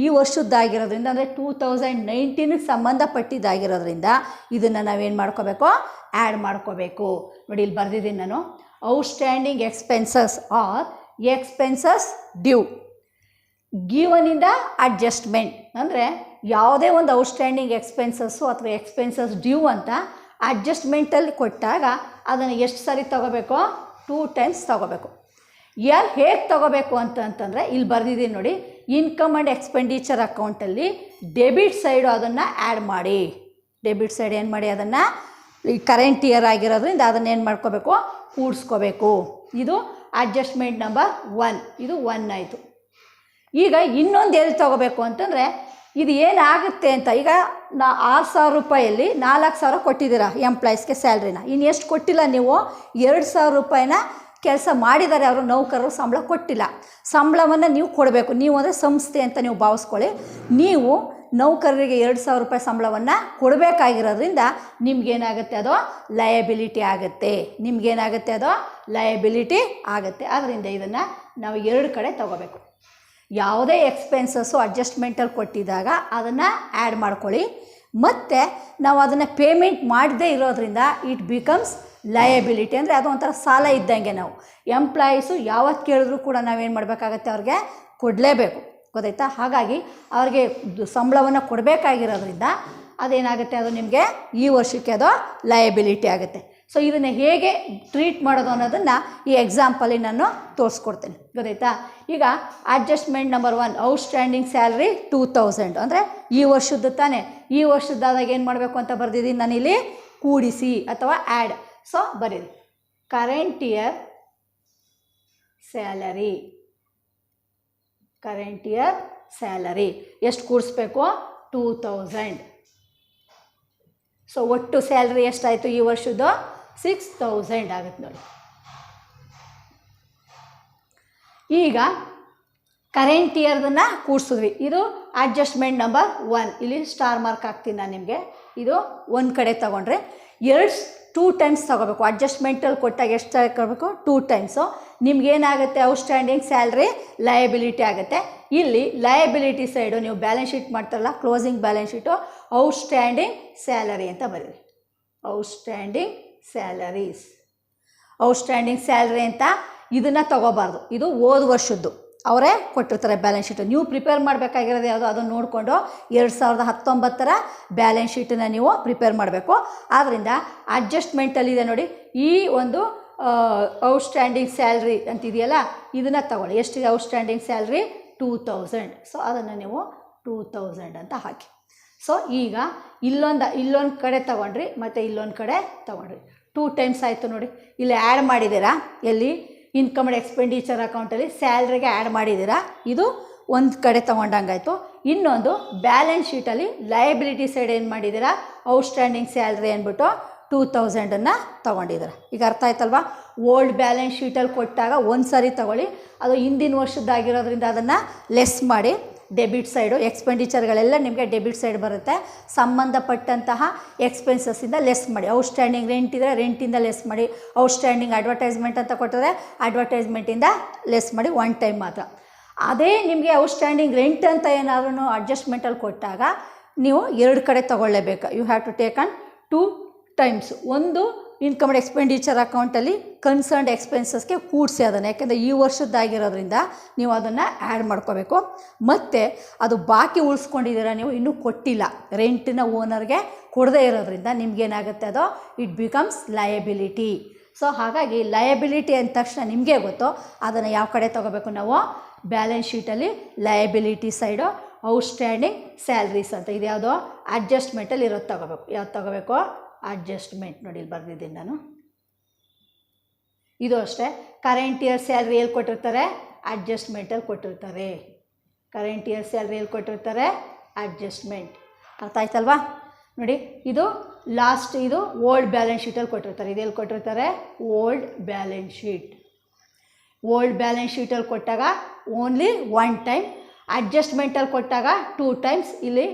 ಈ ವರ್ಷದ್ದಾಗಿರೋದ್ರಿಂದ ಅಂದರೆ 2019ಗೆ ಸಂಬಂಧಪಟ್ಟಿದ್ದಾಗಿರೋದ್ರಿಂದ ಇದನ್ನು ನಾವೇನು ಮಾಡ್ಕೋಬೇಕು, ಆ್ಯಡ್ ಮಾಡ್ಕೋಬೇಕು. ನೋಡಿ ಇಲ್ಲಿ ಬರೆದಿದ್ದೀನಿ ನಾನು, outstanding expenses are expenses due given in the adjustment. ಅಂದರೆ ಯಾವುದೇ ಒಂದು ಔಟ್ಸ್ಟ್ಯಾಂಡಿಂಗ್ ಎಕ್ಸ್ಪೆನ್ಸಸ್ಸು ಅಥವಾ ಎಕ್ಸ್ಪೆನ್ಸಸ್ ಡ್ಯೂ ಅಂತ ಅಡ್ಜಸ್ಟ್ಮೆಂಟಲ್ಲಿ ಕೊಟ್ಟಾಗ ಅದನ್ನು ಎಷ್ಟು ಸಾರಿ ತೊಗೋಬೇಕು, 2 ಟೈಮ್ಸ್ ತೊಗೋಬೇಕು. ಹೇಗೆ ತೊಗೋಬೇಕು ಅಂತಂದರೆ ಇಲ್ಲಿ ಬರೆದಿದ್ದೀನಿ ನೋಡಿ, ಇನ್ಕಮ್ ಆ್ಯಂಡ್ ಎಕ್ಸ್ಪೆಂಡಿಚರ್ ಅಕೌಂಟಲ್ಲಿ ಡೆಬಿಟ್ ಸೈಡು ಅದನ್ನು ಆ್ಯಡ್ ಮಾಡಿ. ಡೆಬಿಟ್ ಸೈಡ್ ಏನು ಮಾಡಿ, ಅದನ್ನು ಈ ಕರೆಂಟ್ ಇಯರ್ ಆಗಿರೋದ್ರಿಂದ ಅದನ್ನೇನು ಮಾಡ್ಕೋಬೇಕು, ಕೂಡಿಸ್ಕೋಬೇಕು. ಇದು ಅಡ್ಜಸ್ಟ್ಮೆಂಟ್ ನಂಬರ್ 1, ಇದು 1 ಆಯಿತು. ಈಗ ಇನ್ನೊಂದು ಎಲ್ಲಿ ತೊಗೋಬೇಕು ಅಂತಂದರೆ ಇದು ಏನಾಗುತ್ತೆ ಅಂತ, ಈಗ 6,000 ರೂಪಾಯಲ್ಲಿ 4,000 ಕೊಟ್ಟಿದ್ದೀರಾ ಎಂಪ್ಲಾಯೀಸ್ಗೆ ಸ್ಯಾಲ್ರಿನ, ಇನ್ನು ಎಷ್ಟು ಕೊಟ್ಟಿಲ್ಲ ನೀವು, 2,000 ರೂಪಾಯಿನ ಕೆಲಸ ಮಾಡಿದ್ದಾರೆ ಅವರು ನೌಕರರು, ಸಂಬಳ ಕೊಟ್ಟಿಲ್ಲ. ಸಂಬಳವನ್ನು ನೀವು ಕೊಡಬೇಕು. ನೀವು ಅಂದರೆ ಸಂಸ್ಥೆ ಅಂತ ನೀವು ಭಾವಿಸ್ಕೊಳ್ಳಿ. ನೀವು ನೌಕರರಿಗೆ 2,000 ರೂಪಾಯಿ ಸಂಬಳವನ್ನು ಕೊಡಬೇಕಾಗಿರೋದ್ರಿಂದ ನಿಮ್ಗೇನಾಗುತ್ತೆ, ಅದು ಲಯಬಿಲಿಟಿ ಆಗುತ್ತೆ. ನಿಮ್ಗೇನಾಗುತ್ತೆ, ಅದು ಲಯಬಿಲಿಟಿ ಆಗುತ್ತೆ. ಆದ್ದರಿಂದ ಇದನ್ನು ನಾವು 2 ಕಡೆ ತೊಗೋಬೇಕು. ಯಾವುದೇ ಎಕ್ಸ್ಪೆನ್ಸಸ್ಸು ಅಡ್ಜಸ್ಟ್ಮೆಂಟಲ್ಲಿ ಕೊಟ್ಟಿದ್ದಾಗ ಅದನ್ನು ಆ್ಯಡ್ ಮಾಡ್ಕೊಳ್ಳಿ. ಮತ್ತು ನಾವು ಅದನ್ನು ಪೇಮೆಂಟ್ ಮಾಡದೇ ಇರೋದ್ರಿಂದ ಇಟ್ ಬಿಕಮ್ಸ್ ಲಯಬಿಲಿಟಿ. ಅಂದರೆ ಅದು ಒಂಥರ ಸಾಲ ಇದ್ದಂಗೆ. ನಾವು ಎಂಪ್ಲಾಯೀಸು ಯಾವತ್ತು ಕೇಳಿದ್ರು ಕೂಡ ನಾವೇನು ಮಾಡಬೇಕಾಗತ್ತೆ, ಅವ್ರಿಗೆ ಕೊಡಲೇಬೇಕು, ಗೊತ್ತಾಯ್ತಾ? ಹಾಗಾಗಿ ಅವ್ರಿಗೆ ಸಂಬಳವನ್ನು ಕೊಡಬೇಕಾಗಿರೋದ್ರಿಂದ ಅದೇನಾಗುತ್ತೆ, ಅದು ನಿಮಗೆ ಈ ವರ್ಷಕ್ಕೆ ಅದು ಲಯಬಿಲಿಟಿ ಆಗುತ್ತೆ. ಸೊ ಇದನ್ನು ಹೇಗೆ ಟ್ರೀಟ್ ಮಾಡೋದು ಅನ್ನೋದನ್ನು ಈ ಎಕ್ಸಾಂಪಲಿ ನಾನು ತೋರಿಸ್ಕೊಡ್ತೇನೆ, ಗೊತ್ತಾಯ್ತಾ? ಈಗ ಅಡ್ಜಸ್ಟ್ಮೆಂಟ್ ನಂಬರ್ 1, ಔಟ್ಸ್ಟ್ಯಾಂಡಿಂಗ್ ಸ್ಯಾಲ್ರಿ 2,000 ಅಂದರೆ ಈ ವರ್ಷದ್ದು ತಾನೇ. ಈ ವರ್ಷದ್ದಾದಾಗ ಏನು ಮಾಡಬೇಕು ಅಂತ ಬರೆದಿದ್ದೀನಿ ನಾನಿಲ್ಲಿ, ಕೂಡಿಸಿ ಅಥವಾ ಆ್ಯಡ್. ಸೊ ಬರೀರಿ, current year salary, current year salary ಎಷ್ಟು ಕೂಡಿಸ್ಬೇಕು, 2,000. ಸೊ ಒಟ್ಟು ಸ್ಯಾಲ್ರಿ ಎಷ್ಟಾಯಿತು ಈ ವರ್ಷದ್ದು, 6,000 ಆಗುತ್ತೆ ನೋಡಿ. ಈಗ ಕರೆಂಟ್ ಇಯರ್ದನ್ನು ಕೂಡಿಸಿದ್ವಿ. ಇದು ಅಡ್ಜಸ್ಟ್ಮೆಂಟ್ ನಂಬರ್ 1. ಇಲ್ಲಿ ಸ್ಟಾರ್ ಮಾರ್ಕ್ ಹಾಕ್ತೀನಿ ನಾನು ನಿಮಗೆ. ಇದು ಒಂದು ಕಡೆ ತೊಗೊಂಡ್ರೆ 2 ಟೈಮ್ಸ್ ತೊಗೋಬೇಕು. ಅಡ್ಜಸ್ಟ್ಮೆಂಟಲ್ಲಿ ಕೊಟ್ಟಾಗ ಎಷ್ಟು ತಗೋಬೇಕು, 2 ಟೈಮ್ಸು. ನಿಮ್ಗೇನಾಗುತ್ತೆ, ಔಟ್ಸ್ಟ್ಯಾಂಡಿಂಗ್ ಸ್ಯಾಲ್ರಿ ಲಯಬಿಲಿಟಿ ಆಗುತ್ತೆ. ಇಲ್ಲಿ ಲಯಬಿಲಿಟಿ ಸೈಡು ನೀವು ಬ್ಯಾಲೆನ್ಸ್ ಶೀಟ್ ಮಾಡ್ತಾರಲ್ಲ, closing balance sheet, outstanding salary ಅಂತ ಬರೀರಿ. ಔಟ್ಸ್ಟ್ಯಾಂಡಿಂಗ್ ಸ್ಯಾಲರೀಸ್, ಔಟ್ಸ್ಟ್ಯಾಂಡಿಂಗ್ ಸ್ಯಾಲ್ರಿ ಅಂತ ಇದನ್ನು ತೊಗೋಬಾರ್ದು. ಇದು ಹೋದ ವರ್ಷದ್ದು ಅವರೇ ಕೊಟ್ಟಿರ್ತಾರೆ ಬ್ಯಾಲೆನ್ಸ್ ಶೀಟು. ನೀವು ಪ್ರಿಪೇರ್ ಮಾಡಬೇಕಾಗಿರೋದು ಯಾವುದು, ಅದನ್ನು ನೋಡಿಕೊಂಡು 2019 ಬ್ಯಾಲೆನ್ಸ್ ಶೀಟನ್ನು ನೀವು ಪ್ರಿಪೇರ್ ಮಾಡಬೇಕು. ಆದ್ದರಿಂದ ಅಡ್ಜಸ್ಟ್ಮೆಂಟಲ್ಲಿದೆ ನೋಡಿ, ಈ ಒಂದು ಔಟ್ಸ್ಟ್ಯಾಂಡಿಂಗ್ ಸ್ಯಾಲ್ರಿ ಅಂತಿದೆಯಲ್ಲ, ಇದನ್ನು ತಗೊಳ್ಳಿ. ಎಷ್ಟಿದೆ ಔಟ್ಸ್ಟ್ಯಾಂಡಿಂಗ್ ಸ್ಯಾಲ್ರಿ, 2,000. ಸೊ ಅದನ್ನು ನೀವು 2,000 ಅಂತ ಹಾಕಿ. ಸೊ ಈಗ ಇಲ್ಲೊಂದು ಕಡೆ ತೊಗೊಂಡ್ರಿ ಮತ್ತು ಇಲ್ಲೊಂದು ಕಡೆ ತೊಗೊಂಡ್ರಿ, 2 ಟೈಮ್ಸ್ ಆಯಿತು ನೋಡಿ. ಇಲ್ಲಿ ಆ್ಯಡ್ ಮಾಡಿದ್ದೀರಾ, ಎಲ್ಲಿ ಇನ್ಕಮ್ ಆ್ಯಂಡ್ ಎಕ್ಸ್ಪೆಂಡಿಚರ್ ಅಕೌಂಟಲ್ಲಿ ಸ್ಯಾಲ್ರಿಗೆ ಆ್ಯಡ್ ಮಾಡಿದ್ದೀರಾ, ಇದು ಒಂದು ಕಡೆ ತೊಗೊಂಡಂಗಾಯಿತು. ಇನ್ನೊಂದು ಬ್ಯಾಲೆನ್ಸ್ ಶೀಟಲ್ಲಿ ಲಯಬಿಲಿಟಿ ಸೈಡ್ ಏನು ಮಾಡಿದ್ದೀರಾ, ಔಟ್ಸ್ಟ್ಯಾಂಡಿಂಗ್ ಸ್ಯಾಲ್ರಿ ಅಂದ್ಬಿಟ್ಟು 2,000 ತೊಗೊಂಡಿದ್ದೀರಾ. ಈಗ ಅರ್ಥ ಆಯ್ತಲ್ವಾ? ಓಲ್ಡ್ ಬ್ಯಾಲೆನ್ಸ್ ಶೀಟಲ್ಲಿ ಕೊಟ್ಟಾಗ ಒಂದು ಸಾರಿ ತೊಗೊಳ್ಳಿ, ಅದು ಹಿಂದಿನ ವರ್ಷದ್ದಾಗಿರೋದ್ರಿಂದ ಅದನ್ನು ಲೆಸ್ ಮಾಡಿ. ಡೆಬಿಟ್ ಸೈಡು ಎಕ್ಸ್ಪೆಂಡಿಚರ್ಗಳೆಲ್ಲ ನಿಮಗೆ ಡೆಬಿಟ್ ಸೈಡ್ ಬರುತ್ತೆ. ಸಂಬಂಧಪಟ್ಟಂತಹ ಎಕ್ಸ್ಪೆನ್ಸಸ್ಸಿಂದ ಲೆಸ್ ಮಾಡಿ. ಔಟ್ಸ್ಟ್ಯಾಂಡಿಂಗ್ ರೆಂಟ್ ಇದ್ದರೆ ರೆಂಟಿಂದ ಲೆಸ್ ಮಾಡಿ. ಔಟ್ಸ್ಟ್ಯಾಂಡಿಂಗ್ ಅಡ್ವರ್ಟೈಸ್ಮೆಂಟ್ ಅಂತ ಕೊಟ್ಟಿದ್ರೆ ಅಡ್ವರ್ಟೈಸ್ಮೆಂಟಿಂದ ಲೆಸ್ ಮಾಡಿ, 1 ಟೈಮ್ ಮಾತ್ರ. ಅದೇ ನಿಮಗೆ ಔಟ್ಸ್ಟ್ಯಾಂಡಿಂಗ್ ರೆಂಟ್ ಅಂತ ಏನಾದರೂ ಅಡ್ಜಸ್ಟ್ಮೆಂಟಲ್ಲಿ ಕೊಟ್ಟಾಗ ನೀವು 2 ಕಡೆ ತೊಗೊಳ್ಳೇಬೇಕು. You have to take on 2 times. ಒಂದು ಇನ್ಕಮ್ ಆ್ಯಂಡ್ ಎಕ್ಸ್ಪೆಂಡಿಚರ್ ಅಕೌಂಟಲ್ಲಿ ಕನ್ಸರ್ನ್ಡ್ ಎಕ್ಸ್ಪೆನ್ಸಸ್ಗೆ ಕೂಡಿಸಿ ಅದನ್ನು, ಯಾಕೆಂದರೆ ಈ ವರ್ಷದ್ದಾಗಿರೋದ್ರಿಂದ ನೀವು ಅದನ್ನು ಆ್ಯಡ್ ಮಾಡ್ಕೋಬೇಕು. ಮತ್ತು ಅದು ಬಾಕಿ ಉಳಿಸ್ಕೊಂಡಿದ್ದೀರ, ನೀವು ಇನ್ನೂ ಕೊಟ್ಟಿಲ್ಲ, ರೆಂಟಿನ ಓನರ್ಗೆ ಕೊಡದೇ ಇರೋದ್ರಿಂದ ನಿಮಗೇನಾಗುತ್ತೆ, ಅದು ಇಟ್ ಬಿಕಮ್ಸ್ ಲಯಬಿಲಿಟಿ. ಸೊ ಹಾಗಾಗಿ ಲಯಬಿಲಿಟಿ ಅಂದ ತಕ್ಷಣ ನಿಮಗೆ ಗೊತ್ತು ಅದನ್ನು ಯಾವ ಕಡೆ ತೊಗೋಬೇಕು ನಾವು, ಬ್ಯಾಲೆನ್ಸ್ ಶೀಟಲ್ಲಿ ಲಯಬಿಲಿಟಿ ಸೈಡು ಔಟ್ಸ್ಟ್ಯಾಂಡಿಂಗ್ ಸ್ಯಾಲ್ರೀಸ್ ಅಂತ ಇದು ಯಾವುದೋ ಅಡ್ಜಸ್ಟ್ಮೆಂಟಲ್ಲಿ ಇರೋದು ತೊಗೋಬೇಕು. ಯಾವ್ದು ತೊಗೋಬೇಕು, ಅಡ್ಜಸ್ಟ್ಮೆಂಟ್. ನೋಡಿ ಇಲ್ಲಿ ಬರೆದಿದ್ದೀನಿ ನಾನು. ಇದು ಅಷ್ಟೇ, ಕರೆಂಟ್ ಇಯರ್ ಸ್ಯಾಲ್ರಿ ಎಲ್ಲಿ ಕೊಟ್ಟಿರ್ತಾರೆ, ಅಡ್ಜಸ್ಟ್ಮೆಂಟಲ್ಲಿ ಕೊಟ್ಟಿರ್ತಾರೆ. ಕರೆಂಟ್ ಇಯರ್ ಸ್ಯಾಲ್ರಿ ಎಲ್ಲಿ ಕೊಟ್ಟಿರ್ತಾರೆ, ಅಡ್ಜಸ್ಟ್ಮೆಂಟ್. ಅರ್ಥ ಆಯ್ತಲ್ವಾ? ನೋಡಿ ಇದು ಲಾಸ್ಟ್, ಇದು ಓಲ್ಡ್ ಬ್ಯಾಲೆನ್ಸ್ ಶೀಟಲ್ಲಿ ಕೊಟ್ಟಿರ್ತಾರೆ. ಇದೆಲ್ಲಿ ಕೊಟ್ಟಿರ್ತಾರೆ, old balance sheet. Old balance ಶೀಟಲ್ಲಿ ಕೊಟ್ಟಾಗ ಓನ್ಲಿ 1 ಟೈಮ್, ಅಡ್ಜಸ್ಟ್ಮೆಂಟಲ್ಲಿ ಕೊಟ್ಟಾಗ 2 ಟೈಮ್ಸ್.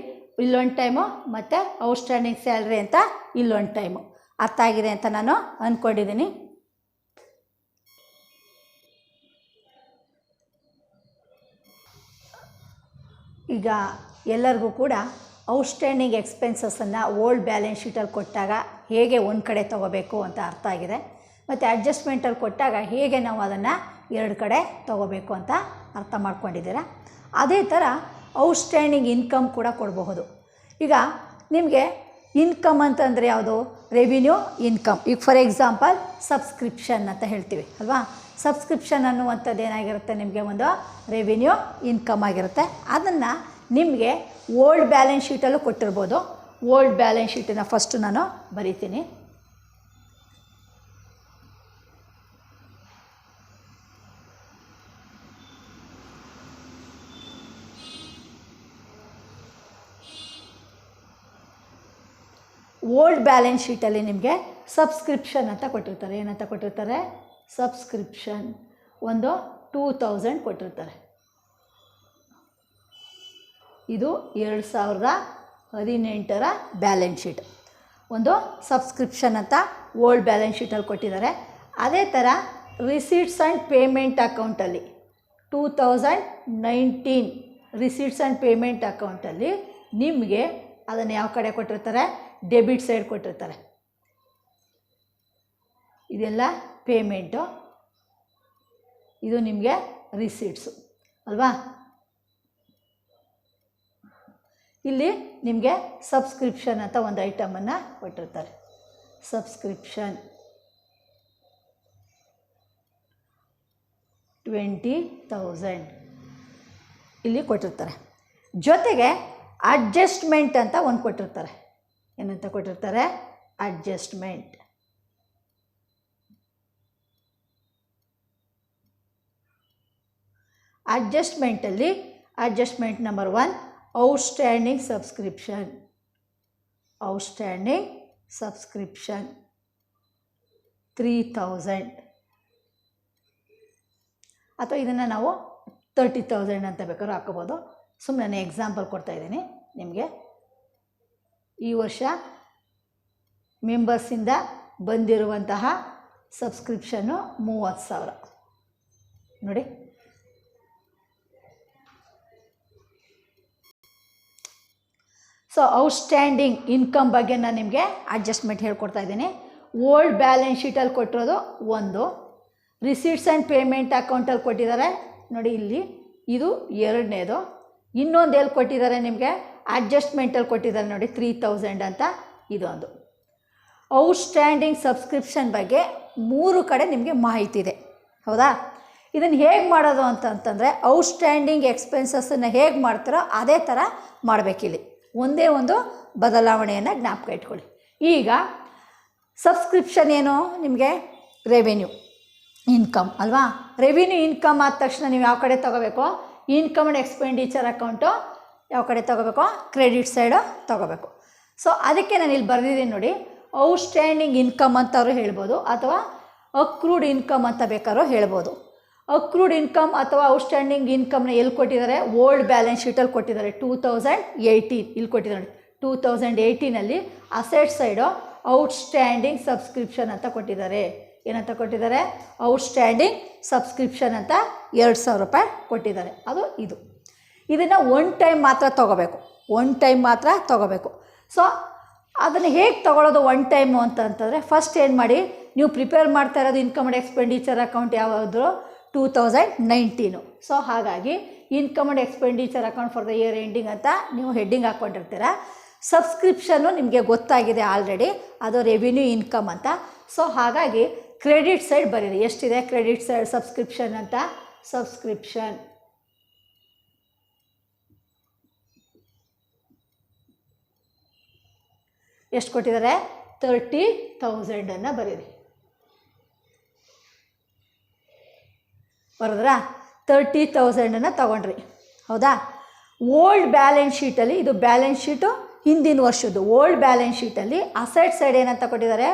ಇಲ್ಲೊಂದು ಟೈಮು ಮತ್ತು ಔಟ್ಸ್ಟ್ಯಾಂಡಿಂಗ್ ಸ್ಯಾಲ್ರಿ ಅಂತ ಇಲ್ಲೊಂದು ಟೈಮು. ಅರ್ಥ ಆಗಿದೆ ಅಂತ ನಾನು ಅಂದ್ಕೊಂಡಿದ್ದೀನಿ. ಈಗ ಎಲ್ಲರಿಗೂ ಕೂಡ ಔಟ್ಸ್ಟ್ಯಾಂಡಿಂಗ್ ಎಕ್ಸ್ಪೆನ್ಸಸ್ಸನ್ನು ಓಲ್ಡ್ ಬ್ಯಾಲೆನ್ಸ್ ಶೀಟಲ್ಲಿ ಕೊಟ್ಟಾಗ ಹೇಗೆ ಒಂದು ಕಡೆ ತೊಗೋಬೇಕು ಅಂತ ಅರ್ಥ ಆಗಿದೆ. ಮತ್ತು ಅಡ್ಜಸ್ಟ್ಮೆಂಟಲ್ಲಿ ಕೊಟ್ಟಾಗ ಹೇಗೆ ನಾವು ಅದನ್ನು 2 ಕಡೆ ತೊಗೋಬೇಕು ಅಂತ ಅರ್ಥ ಮಾಡ್ಕೊಂಡಿದ್ದೀರಾ. ಅದೇ ಥರ ಔಟ್ಸ್ಟ್ಯಾಂಡಿಂಗ್ ಇನ್ಕಮ್ ಕೂಡ ಕೊಡಬಹುದು. ಈಗ ನಿಮಗೆ ಇನ್ಕಮ್ ಅಂತಂದರೆ ಯಾವುದು, ರೆವಿನ್ಯೂ ಇನ್ಕಮ್. ಈಗ ಫಾರ್ ಎಕ್ಸಾಂಪಲ್ ಸಬ್ಸ್ಕ್ರಿಪ್ಷನ್ ಅಂತ ಹೇಳ್ತೀವಿ ಅಲ್ವಾ. ಸಬ್ಸ್ಕ್ರಿಪ್ಷನ್ ಅನ್ನುವಂಥದ್ದು ಏನಾಗಿರುತ್ತೆ, ನಿಮಗೆ ಒಂದು ರೆವಿನ್ಯೂ ಇನ್ಕಮ್ ಆಗಿರುತ್ತೆ. ಅದನ್ನು ನಿಮಗೆ ಓಲ್ಡ್ ಬ್ಯಾಲೆನ್ಸ್ ಶೀಟಲ್ಲೂ ಕೊಟ್ಟಿರ್ಬೋದು. ಓಲ್ಡ್ ಬ್ಯಾಲೆನ್ಸ್ ಶೀಟನ್ನು ಫಸ್ಟು ನಾನು ಬರಿತೀನಿ. ಓಲ್ಡ್ ಬ್ಯಾಲೆನ್ಸ್ ಶೀಟಲ್ಲಿ ನಿಮಗೆ ಸಬ್ಸ್ಕ್ರಿಪ್ಷನ್ ಅಂತ ಕೊಟ್ಟಿರ್ತಾರೆ. ಏನಂತ ಕೊಟ್ಟಿರ್ತಾರೆ? ಸಬ್ಸ್ಕ್ರಿಪ್ಷನ್. ಒಂದು 2000 ಕೊಟ್ಟಿರ್ತಾರೆ. ಇದು 2018ರ ಬ್ಯಾಲೆನ್ಸ್ ಶೀಟ್. ಒಂದು ಸಬ್ಸ್ಕ್ರಿಪ್ಷನ್ ಅಂತ ಓಲ್ಡ್ ಬ್ಯಾಲೆನ್ಸ್ ಶೀಟಲ್ಲಿ ಕೊಟ್ಟಿದ್ದಾರೆ. ಅದೇ ಥರ ರಿಸೀಟ್ಸ್ ಆ್ಯಂಡ್ ಪೇಮೆಂಟ್ ಅಕೌಂಟಲ್ಲಿ 2019 ರಿಸೀಟ್ಸ್ ಆ್ಯಂಡ್ ಪೇಮೆಂಟ್ ಅಕೌಂಟಲ್ಲಿ ನಿಮಗೆ ಅದನ್ನು ಯಾವ ಕಡೆ ಕೊಟ್ಟಿರ್ತಾರೆ? ಡೆಬಿಟ್ ಸೈಡ್ ಕೊಟ್ಟಿರ್ತಾರೆ. ಇದೆಲ್ಲ ಪೇಮೆಂಟು, ಇದು ನಿಮಗೆ ರಿಸೀಟ್ಸು ಅಲ್ವಾ. ಇಲ್ಲಿ ನಿಮಗೆ ಸಬ್ಸ್ಕ್ರಿಪ್ಷನ್ ಅಂತ ಒಂದು ಐಟಮನ್ನು ಕೊಟ್ಟಿರ್ತಾರೆ. ಸಬ್ಸ್ಕ್ರಿಪ್ಷನ್ 20,000 ಇಲ್ಲಿ ಕೊಟ್ಟಿರ್ತಾರೆ. ಜೊತೆಗೆ ಅಡ್ಜಸ್ಟ್ಮೆಂಟ್ ಅಂತ ಒಂದು ಕೊಟ್ಟಿರ್ತಾರೆ. ಏನಂತ ಕೊಟ್ಟಿರ್ತಾರೆ? ಅಡ್ಜಸ್ಟ್ಮೆಂಟ್. ಅಡ್ಜಸ್ಟ್ಮೆಂಟಲ್ಲಿ adjustment number 1 outstanding subscription. Outstanding subscription 3,000 ಅಥವಾ ಇದನ್ನು ನಾವು 30,000 ಅಂತ ಬೇಕಾದ್ರೂ ಹಾಕೋಬೋದು. ಸುಮ್ಮನೆ ಎಕ್ಸಾಂಪಲ್ ಕೊಡ್ತಾಯಿದ್ದೀನಿ ನಿಮಗೆ. ಈ ವರ್ಷ ಮೆಂಬರ್ಸಿಂದ ಬಂದಿರುವಂತಹ ಸಬ್ಸ್ಕ್ರಿಪ್ಷನ್ನು 30,000 ನೋಡಿ. ಸೊ ಔಟ್ಸ್ಟ್ಯಾಂಡಿಂಗ್ ಇನ್ಕಮ್ ಬಗ್ಗೆ ನಾನು ನಿಮಗೆ ಅಡ್ಜಸ್ಟ್ಮೆಂಟ್ ಹೇಳ್ಕೊಡ್ತಾ ಇದ್ದೀನಿ. ಓಲ್ಡ್ ಬ್ಯಾಲೆನ್ಸ್ ಶೀಟಲ್ಲಿ ಕೊಟ್ಟಿರೋದು ಒಂದು, ರಿಸೀಟ್ಸ್ ಆ್ಯಂಡ್ ಪೇಮೆಂಟ್ ಅಕೌಂಟಲ್ಲಿ ಕೊಟ್ಟಿದ್ದಾರೆ ನೋಡಿ ಇಲ್ಲಿ, ಇದು ಎರಡನೇದು. ಇನ್ನೊಂದು ಎಲ್ಲಿ ಕೊಟ್ಟಿದ್ದಾರೆ ನಿಮಗೆ? ಅಡ್ಜಸ್ಟ್ಮೆಂಟಲ್ಲಿ ಕೊಟ್ಟಿದ್ದಾರೆ ನೋಡಿ 3,000 ಅಂತ, ಇದೊಂದು. ಔಟ್ಸ್ಟ್ಯಾಂಡಿಂಗ್ ಸಬ್ಸ್ಕ್ರಿಪ್ಷನ್ ಬಗ್ಗೆ 3 ಕಡೆ ನಿಮಗೆ ಮಾಹಿತಿ ಇದೆ, ಹೌದಾ. ಇದನ್ನು ಹೇಗೆ ಮಾಡೋದು ಅಂತಂತಂದರೆ ಔಟ್ಸ್ಟ್ಯಾಂಡಿಂಗ್ ಎಕ್ಸ್ಪೆನ್ಸಸ್ಸನ್ನು ಹೇಗೆ ಮಾಡ್ತಾರೋ ಅದೇ ಥರ ಮಾಡಬೇಕಿಲ್ಲಿ. ಒಂದೇ ಒಂದು ಬದಲಾವಣೆಯನ್ನು ಜ್ಞಾಪಕ ಇಟ್ಕೊಳ್ಳಿ. ಈಗ ಸಬ್ಸ್ಕ್ರಿಪ್ಷನ್ ಏನು ನಿಮಗೆ? ರೆವೆನ್ಯೂ ಇನ್ಕಮ್ ಅಲ್ವಾ. ರೆವಿನ್ಯೂ ಇನ್ಕಮ್ ಆದ ತಕ್ಷಣ ನೀವು ಯಾವ ಕಡೆ ತೊಗೋಬೇಕು? ಇನ್ಕಮ್ ಆ್ಯಂಡ್ ಎಕ್ಸ್ಪೆಂಡಿಚರ್ ಅಕೌಂಟು ಯಾವ ಕಡೆ ತೊಗೋಬೇಕು? ಕ್ರೆಡಿಟ್ ಸೈಡು ತೊಗೋಬೇಕು. ಸೊ ಅದಕ್ಕೆ ನಾನು ಇಲ್ಲಿ ಬರೆದಿದ್ದೀನಿ ನೋಡಿ, ಔಟ್ಸ್ಟ್ಯಾಂಡಿಂಗ್ ಇನ್ಕಮ್ ಅಂತವರು ಹೇಳ್ಬೋದು ಅಥವಾ ಅಕ್ರೂಡ್ ಇನ್ಕಮ್ ಅಂತ ಬೇಕಾದ್ರೂ ಹೇಳ್ಬೋದು. ಅಕ್ರೂಡ್ ಇನ್ಕಮ್ ಅಥವಾ ಔಟ್ಸ್ಟ್ಯಾಂಡಿಂಗ್ ಇನ್ಕಮ್ನ ಎಲ್ಲಿ ಕೊಟ್ಟಿದ್ದಾರೆ? ಓಲ್ಡ್ ಬ್ಯಾಲೆನ್ಸ್ ಶೀಟಲ್ಲಿ ಕೊಟ್ಟಿದ್ದಾರೆ. 2018 ಇಲ್ಲಿ ಕೊಟ್ಟಿದ್ದಾರೆ ನೋಡಿ. 2018ನಲ್ಲಿ ಅಸೆಟ್ ಸೈಡು ಔಟ್ಸ್ಟ್ಯಾಂಡಿಂಗ್ ಸಬ್ಸ್ಕ್ರಿಪ್ಷನ್ ಅಂತ ಕೊಟ್ಟಿದ್ದಾರೆ. ಏನಂತ ಕೊಟ್ಟಿದ್ದಾರೆ? ಔಟ್ಸ್ಟ್ಯಾಂಡಿಂಗ್ ಸಬ್ಸ್ಕ್ರಿಪ್ಷನ್ ಅಂತ 2,000 ರೂಪಾಯಿ ಕೊಟ್ಟಿದ್ದಾರೆ. ಅದು ಇದು. ಇದನ್ನು ಒನ್ ಟೈಮ್ ಮಾತ್ರ ತೊಗೋಬೇಕು, ಒನ್ ಟೈಮ್ ಮಾತ್ರ ತೊಗೋಬೇಕು. ಸೊ ಅದನ್ನು ಹೇಗೆ ತೊಗೊಳ್ಳೋದು ಒನ್ ಟೈಮು ಅಂತಂತಂದರೆ, ಫಸ್ಟ್ ಏನು ಮಾಡಿ, ನೀವು ಪ್ರಿಪೇರ್ ಮಾಡ್ತಾ ಇರೋದು ಇನ್ಕಮ್ ಆ್ಯಂಡ್ ಎಕ್ಸ್ಪೆಂಡಿಚರ್ ಅಕೌಂಟ್ ಯಾವುದು? 2019. ಸೊ ಹಾಗಾಗಿ income and expenditure account for the year ending ಅಂತ ನೀವು ಹೆಡ್ಡಿಂಗ್ ಹಾಕ್ಕೊಂಡಿರ್ತೀರ. ಸಬ್ಸ್ಕ್ರಿಪ್ಷನ್ನು ನಿಮಗೆ ಗೊತ್ತಾಗಿದೆ ಆಲ್ರೆಡಿ, ಅದು ರೆವಿನ್ಯೂ ಇನ್ಕಮ್ ಅಂತ. ಸೊ ಹಾಗಾಗಿ ಕ್ರೆಡಿಟ್ ಸೈಡ್ ಬರೀರಿ. ಎಷ್ಟಿದೆ ಕ್ರೆಡಿಟ್ ಸೈಡ್ ಸಬ್ಸ್ಕ್ರಿಪ್ಷನ್ ಅಂತ? ಸಬ್ಸ್ಕ್ರಿಪ್ಷನ್ ಎಷ್ಟು ಕೊಟ್ಟಿದ್ದಾರೆ? 30,000 ಬರೀರಿ. ಬರೋದ್ರಾ? 30,000 ತಗೊಂಡ್ರಿ, ಹೌದಾ. ಓಲ್ಡ್ ಬ್ಯಾಲೆನ್ಸ್ ಶೀಟಲ್ಲಿ, ಇದು ಬ್ಯಾಲೆನ್ಸ್ ಶೀಟು ಹಿಂದಿನ ವರ್ಷದ್ದು. ಓಲ್ಡ್ ಬ್ಯಾಲೆನ್ಸ್ ಶೀಟಲ್ಲಿ ಅಸೆಟ್ ಸೈಡ್ ಏನಂತ ಕೊಟ್ಟಿದ್ದಾರೆ?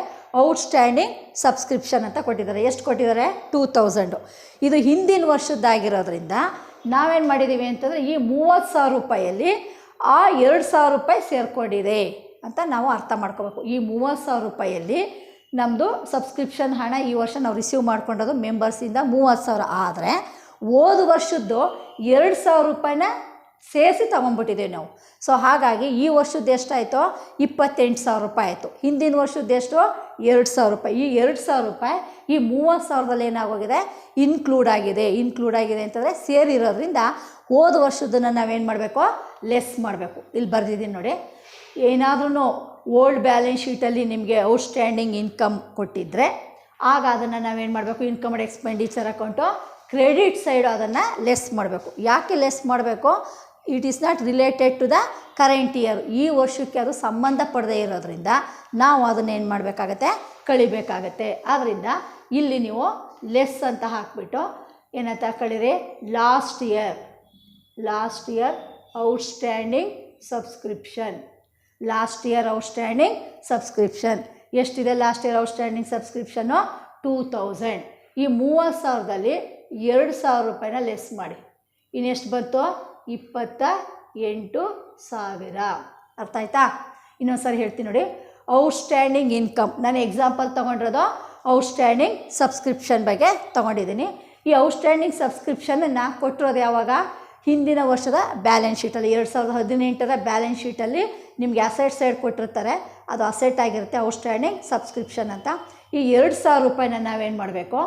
ಔಟ್ಸ್ಟ್ಯಾಂಡಿಂಗ್ ಸಬ್ಸ್ಕ್ರಿಪ್ಷನ್ ಅಂತ ಕೊಟ್ಟಿದ್ದಾರೆ. ಎಷ್ಟು ಕೊಟ್ಟಿದ್ದಾರೆ? 2,000. ಇದು ಹಿಂದಿನ ವರ್ಷದ್ದಾಗಿರೋದ್ರಿಂದ ನಾವೇನು ಮಾಡಿದ್ದೀವಿ ಅಂತಂದರೆ, ಈ 30,000 ರೂಪಾಯಲ್ಲಿ ಆ 2,000 ರೂಪಾಯಿ ಸೇರಿಕೊಂಡಿದೆ ಅಂತ ನಾವು ಅರ್ಥ ಮಾಡ್ಕೋಬೇಕು. ಈ 30,000 ರೂಪಾಯಲ್ಲಿ ನಮ್ಮದು ಸಬ್ಸ್ಕ್ರಿಪ್ಷನ್ ಹಣ ಈ ವರ್ಷ ನಾವು ರಿಸೀವ್ ಮಾಡ್ಕೊಂಡೋದು ಮೆಂಬರ್ಸಿಂದ 30,000 ಆದರೆ, ಹೋದ ವರ್ಷದ್ದು 2,000 ರೂಪಾಯಿನ ಸೇರಿಸಿ ತೊಗೊಂಡ್ಬಿಟ್ಟಿದ್ದೀವಿ ನಾವು. ಸೊ ಹಾಗಾಗಿ ಈ ವರ್ಷದ್ದು ಎಷ್ಟಾಯಿತು? 28,000 ರೂಪಾಯಿ ಆಯಿತು. ಹಿಂದಿನ ವರ್ಷದ್ದು ಎಷ್ಟು? 2,000 ರೂಪಾಯಿ. ಈ 2,000 ರೂಪಾಯಿ ಈ 30,000ದಲ್ಲಿ ಏನಾಗೋಗಿದೆ? ಇನ್ಕ್ಲೂಡ್ ಆಗಿದೆ. ಇನ್ಕ್ಲೂಡ್ ಆಗಿದೆ ಅಂತಂದರೆ ಸೇರಿರೋದ್ರಿಂದ ಹೋದ ವರ್ಷದನ್ನು ನಾವೇನು ಮಾಡಬೇಕು? ಲೆಸ್ ಮಾಡಬೇಕು. ಇಲ್ಲಿ ಬರೆದಿದ್ದೀನಿ ನೋಡಿ. ಏನಾದ್ರೂ ಓಲ್ಡ್ ಬ್ಯಾಲೆನ್ಸ್ ಶೀಟಲ್ಲಿ ನಿಮಗೆ ಔಟ್ಸ್ಟ್ಯಾಂಡಿಂಗ್ ಇನ್ಕಮ್ ಕೊಟ್ಟಿದ್ದರೆ ಆಗ ಅದನ್ನು ನಾವೇನು ಮಾಡಬೇಕು? Income and expenditure account credit side ಅದನ್ನು ಲೆಸ್ ಮಾಡಬೇಕು. ಯಾಕೆ ಲೆಸ್ ಮಾಡಬೇಕು? It is not related to the current year. ಈ ವರ್ಷಕ್ಕೆ ಅದು ಸಂಬಂಧಪಡದೇ ಇರೋದ್ರಿಂದ ನಾವು ಅದನ್ನೇನು ಮಾಡಬೇಕಾಗತ್ತೆ? ಕಳಿಬೇಕಾಗತ್ತೆ. ಆದ್ದರಿಂದ ಇಲ್ಲಿ ನೀವು ಲೆಸ್ ಅಂತ ಹಾಕ್ಬಿಟ್ಟು ಏನಂತ ಕಳೀರಿ? Last year outstanding subscription. Last year outstanding subscription ಎಷ್ಟಿದೆ? ಲಾಸ್ಟ್ ಇಯರ್ ಔಟ್ಸ್ಟ್ಯಾಂಡಿಂಗ್ ಸಬ್ಸ್ಕ್ರಿಪ್ಷನ್ನು 2000. ಈ 30,000ದಲ್ಲಿ 2,000 ರೂಪಾಯಿನ ಲೆಸ್ ಮಾಡಿ, ಇನ್ನೆಷ್ಟು ಬಂತು? 28,000. ಅರ್ಥ ಆಯ್ತಾ? ಇನ್ನೊಂದು ಸಾರಿ ಹೇಳ್ತೀನಿ ನೋಡಿ. ಔಟ್ಸ್ಟ್ಯಾಂಡಿಂಗ್ ಇನ್ಕಮ್, ನಾನು ಎಕ್ಸಾಂಪಲ್ ತೊಗೊಂಡಿರೋದು ಔಟ್ಸ್ಟ್ಯಾಂಡಿಂಗ್ ಸಬ್ಸ್ಕ್ರಿಪ್ಷನ್ ಬಗ್ಗೆ ತೊಗೊಂಡಿದ್ದೀನಿ. ಈ ಔಟ್ಸ್ಟ್ಯಾಂಡಿಂಗ್ ಸಬ್ಸ್ಕ್ರಿಪ್ಷನನ್ನು ಕೊಟ್ಟಿರೋದು ಯಾವಾಗ? ಹಿಂದಿನ ವರ್ಷದ ಬ್ಯಾಲೆನ್ಸ್ ಶೀಟಲ್ಲಿ 2018ರ ಬ್ಯಾಲೆನ್ಸ್ ಶೀಟಲ್ಲಿ ನಿಮಗೆ ಅಸೆಟ್ ಸೈಡ್ ಕೊಟ್ಟಿರ್ತಾರೆ, ಅದು ಅಸೆಟ್ ಆಗಿರುತ್ತೆ ಔಟ್ಸ್ಟ್ಯಾಂಡಿಂಗ್ ಸಬ್ಸ್ಕ್ರಿಪ್ಷನ್ ಅಂತ. ಈ 2,000 ರೂಪಾಯಿನ ನಾವೇನು ಮಾಡಬೇಕು?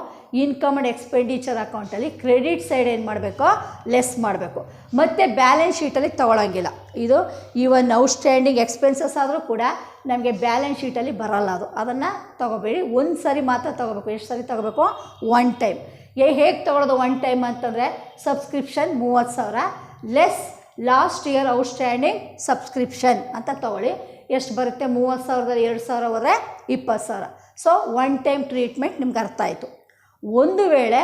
ಇನ್ಕಮ್ ಆ್ಯಂಡ್ ಎಕ್ಸ್ಪೆಂಡಿಚರ್ ಅಕೌಂಟಲ್ಲಿ ಕ್ರೆಡಿಟ್ ಸೈಡ್ ಏನು ಮಾಡಬೇಕು? ಲೆಸ್ ಮಾಡಬೇಕು. ಮತ್ತು ಬ್ಯಾಲೆನ್ಸ್ ಶೀಟಲ್ಲಿ ತೊಗೊಳಂಗಿಲ್ಲ. ಇದು ಈವನ್ ಔಟ್ಸ್ಟ್ಯಾಂಡಿಂಗ್ ಎಕ್ಸ್ಪೆನ್ಸಸ್ ಆದರೂ ಕೂಡ ನಮಗೆ ಬ್ಯಾಲೆನ್ಸ್ ಶೀಟಲ್ಲಿ ಬರೋಲ್ಲ. ಅದನ್ನು ತೊಗೋಬೇಡಿ, ಒಂದು ಸರಿ ಮಾತ್ರ ತೊಗೋಬೇಕು. ಎಷ್ಟು ಸರಿ ತೊಗೋಬೇಕು? One time. ಹೇಗೆ ತೊಗೊಳೋದು ಒನ್ ಟೈಮ್ ಅಂತಂದರೆ, subscription 30,000 less last year outstanding subscription ಅಂತ ತೊಗೊಳ್ಳಿ. ಎಷ್ಟು ಬರುತ್ತೆ? 30,000ದಲ್ಲಿ 2,000 ಹೋದರೆ 20,000. ಸೊ ಒನ್ ಟೈಮ್ ಟ್ರೀಟ್ಮೆಂಟ್ ನಿಮ್ಗೆ ಅರ್ಥ ಆಯಿತು. ಒಂದು ವೇಳೆ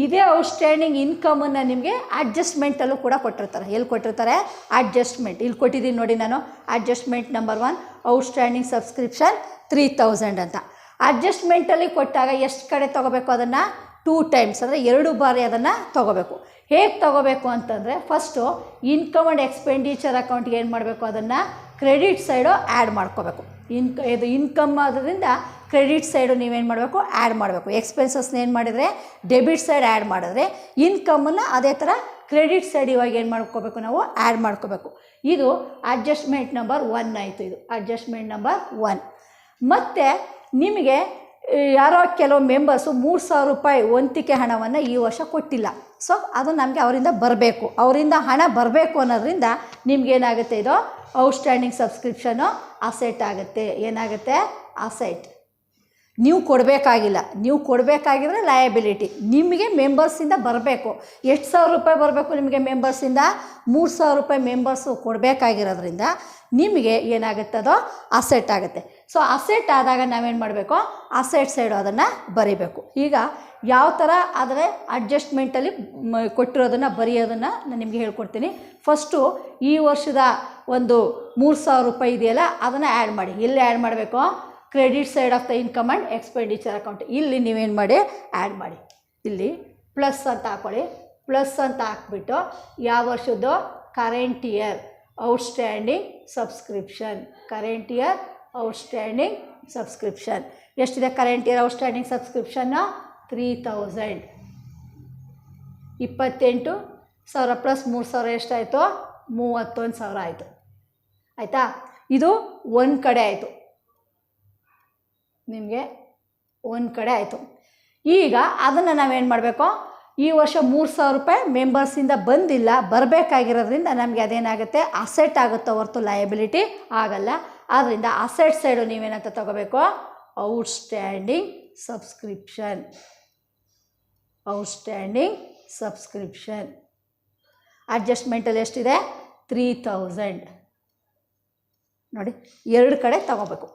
ಇದೇ ಔಟ್ಸ್ಟ್ಯಾಂಡಿಂಗ್ ಇನ್ಕಮನ್ನು ನಿಮಗೆ ಅಡ್ಜಸ್ಟ್ಮೆಂಟಲ್ಲೂ ಕೂಡ ಕೊಟ್ಟಿರ್ತಾರೆ. ಎಲ್ಲಿ ಕೊಟ್ಟಿರ್ತಾರೆ? ಅಡ್ಜಸ್ಟ್ಮೆಂಟ್. ಇಲ್ಲಿ ಕೊಟ್ಟಿದ್ದೀನಿ ನೋಡಿ ನಾನು, ಅಡ್ಜಸ್ಟ್ಮೆಂಟ್ ನಂಬರ್ 1 ಔಟ್ಸ್ಟ್ಯಾಂಡಿಂಗ್ ಸಬ್ಸ್ಕ್ರಿಪ್ಷನ್ 3,000 ಅಂತ. ಅಡ್ಜಸ್ಟ್ಮೆಂಟಲ್ಲಿ ಕೊಟ್ಟಾಗ ಎಷ್ಟು ಕಡೆ ತೊಗೋಬೇಕು? ಅದನ್ನು 2 ಟೈಮ್ಸ್, ಅಂದರೆ 2 ಬಾರಿ ಅದನ್ನು ತೊಗೋಬೇಕು. ಹೇಗೆ ತೊಗೋಬೇಕು ಅಂತಂದರೆ, ಫಸ್ಟು ಇನ್ಕಮ್ ಆ್ಯಂಡ್ ಎಕ್ಸ್ಪೆಂಡಿಚರ್ ಅಕೌಂಟ್ಗೆ ಏನು ಮಾಡಬೇಕು? ಅದನ್ನು ಕ್ರೆಡಿಟ್ ಸೈಡು ಆ್ಯಡ್ ಮಾಡ್ಕೋಬೇಕು. ಇದು ಇನ್ಕಮ್ ಆದ್ರಿಂದ ಕ್ರೆಡಿಟ್ ಸೈಡು ನೀವೇನು ಮಾಡಬೇಕು? ಆ್ಯಡ್ ಮಾಡಬೇಕು. ಎಕ್ಸ್ಪೆನ್ಸಸ್ನ ಏನು ಮಾಡಿದರೆ ಡೆಬಿಟ್ ಸೈಡ್ ಆ್ಯಡ್ ಮಾಡಿದ್ರೆ, ಇನ್ಕಮನ್ನು ಅದೇ ಥರ ಕ್ರೆಡಿಟ್ ಸೈಡ್ ಇವಾಗ ಏನು ಮಾಡ್ಕೋಬೇಕು? ನಾವು ಆ್ಯಡ್ ಮಾಡ್ಕೋಬೇಕು. ಇದು ಅಡ್ಜಸ್ಟ್ಮೆಂಟ್ ನಂಬರ್ 1 ಆಯಿತು. ಇದು ಅಡ್ಜಸ್ಟ್ಮೆಂಟ್ ನಂಬರ್ 1. ಮತ್ತು ನಿಮಗೆ ಯಾರೋ ಕೆಲವು ಮೆಂಬರ್ಸು 3,000 ರೂಪಾಯಿ ವಂತಿಕೆ ಹಣವನ್ನು ಈ ವರ್ಷ ಕೊಟ್ಟಿಲ್ಲ. ಸೊ ಅದು ನಮಗೆ ಅವರಿಂದ ಬರಬೇಕು, ಅವರಿಂದ ಹಣ ಬರಬೇಕು ಅನ್ನೋದ್ರಿಂದ ನಿಮಗೇನಾಗುತ್ತೆ? ಇದು ಔಟ್ಸ್ಟ್ಯಾಂಡಿಂಗ್ ಸಬ್ಸ್ಕ್ರಿಪ್ಷನ್ನು ಅಸೆಟ್ ಆಗುತ್ತೆ. ಏನಾಗುತ್ತೆ? ಅಸೆಟ್. ನೀವು ಕೊಡಬೇಕಾಗಿಲ್ಲ. ನೀವು ಕೊಡಬೇಕಾಗಿದ್ರೆ ಲಯಬಿಲಿಟಿ. ನಿಮಗೆ ಮೆಂಬರ್ಸಿಂದ ಬರಬೇಕು. ಎಷ್ಟು ಸಾವಿರ ರೂಪಾಯಿ ಬರಬೇಕು ನಿಮಗೆ ಮೆಂಬರ್ಸಿಂದ? 3,000 ರೂಪಾಯಿ ಮೆಂಬರ್ಸು ಕೊಡಬೇಕಾಗಿರೋದ್ರಿಂದ ನಿಮಗೆ ಏನಾಗುತ್ತದೋ ಅಸೆಟ್ ಆಗುತ್ತೆ. ಸೊ ಅಸೆಟ್ ಆದಾಗ ನಾವೇನು ಮಾಡಬೇಕು? ಅಸೆಟ್ ಸೈಡು ಅದನ್ನು ಬರೀಬೇಕು. ಈಗ ಯಾವ ಥರ ಆದರೆ ಅಡ್ಜಸ್ಟ್ಮೆಂಟಲ್ಲಿ ಕೊಟ್ಟಿರೋದನ್ನು ಬರೆಯೋದನ್ನು ನಾನು ನಿಮಗೆ ಹೇಳ್ಕೊಡ್ತೀನಿ. ಫಸ್ಟು ಈ ವರ್ಷದ ಒಂದು 3,000 ರೂಪಾಯಿ ಇದೆಯಲ್ಲ, ಅದನ್ನು ಆ್ಯಡ್ ಮಾಡಿ. ಎಲ್ಲಿ ಆ್ಯಡ್ ಮಾಡಬೇಕು? Credit side of the income and expenditure account. ಇಲ್ಲಿ ನೀವೇನು ಮಾಡಿ? ಆ್ಯಡ್ ಮಾಡಿ. ಇಲ್ಲಿ ಪ್ಲಸ್ ಅಂತ ಹಾಕ್ಕೊಳ್ಳಿ. ಪ್ಲಸ್ ಅಂತ ಹಾಕ್ಬಿಟ್ಟು ಯಾವ ವರ್ಷದ್ದು? Current year outstanding subscription. Current year outstanding subscription ಎಷ್ಟಿದೆ? ಕರೆಂಟ್ ಇಯರ್ ಔಟ್ಸ್ಟ್ಯಾಂಡಿಂಗ್ ಸಬ್ಸ್ಕ್ರಿಪ್ಷನ್ನು 3,000. 28,000 ಪ್ಲಸ್ 3,000 ಎಷ್ಟಾಯಿತು? 31,000 ಆಯಿತು. ಆಯಿತಾ? ಇದು ಒಂದು ಕಡೆ ಆಯಿತು, ನಿಮಗೆ ಒಂದು ಕಡೆ ಆಯಿತು. ಈಗ ಅದನ್ನು ನಾವೇನು ಮಾಡಬೇಕು? ಈ ವರ್ಷ 3,000 ರೂಪಾಯಿ ಮೆಂಬರ್ಸಿಂದ ಬಂದಿಲ್ಲ, ಬರಬೇಕಾಗಿರೋದ್ರಿಂದ ನಮಗೆ ಅದೇನಾಗುತ್ತೆ? ಅಸೆಟ್ ಆಗುತ್ತೋ ಹೊರತು ಲಯಬಿಲಿಟಿ ಆಗಲ್ಲ. ಆದ್ದರಿಂದ ಅಸೆಟ್ ಸೈಡು ನೀವೇನಂತ ತಗೋಬೇಕು? Outstanding subscription. Outstanding subscription. ಅಡ್ಜಸ್ಟ್ಮೆಂಟಲ್ಲಿ ಎಷ್ಟಿದೆ? 3,000. ನೋಡಿ, 2 ಕಡೆ ತಗೋಬೇಕು.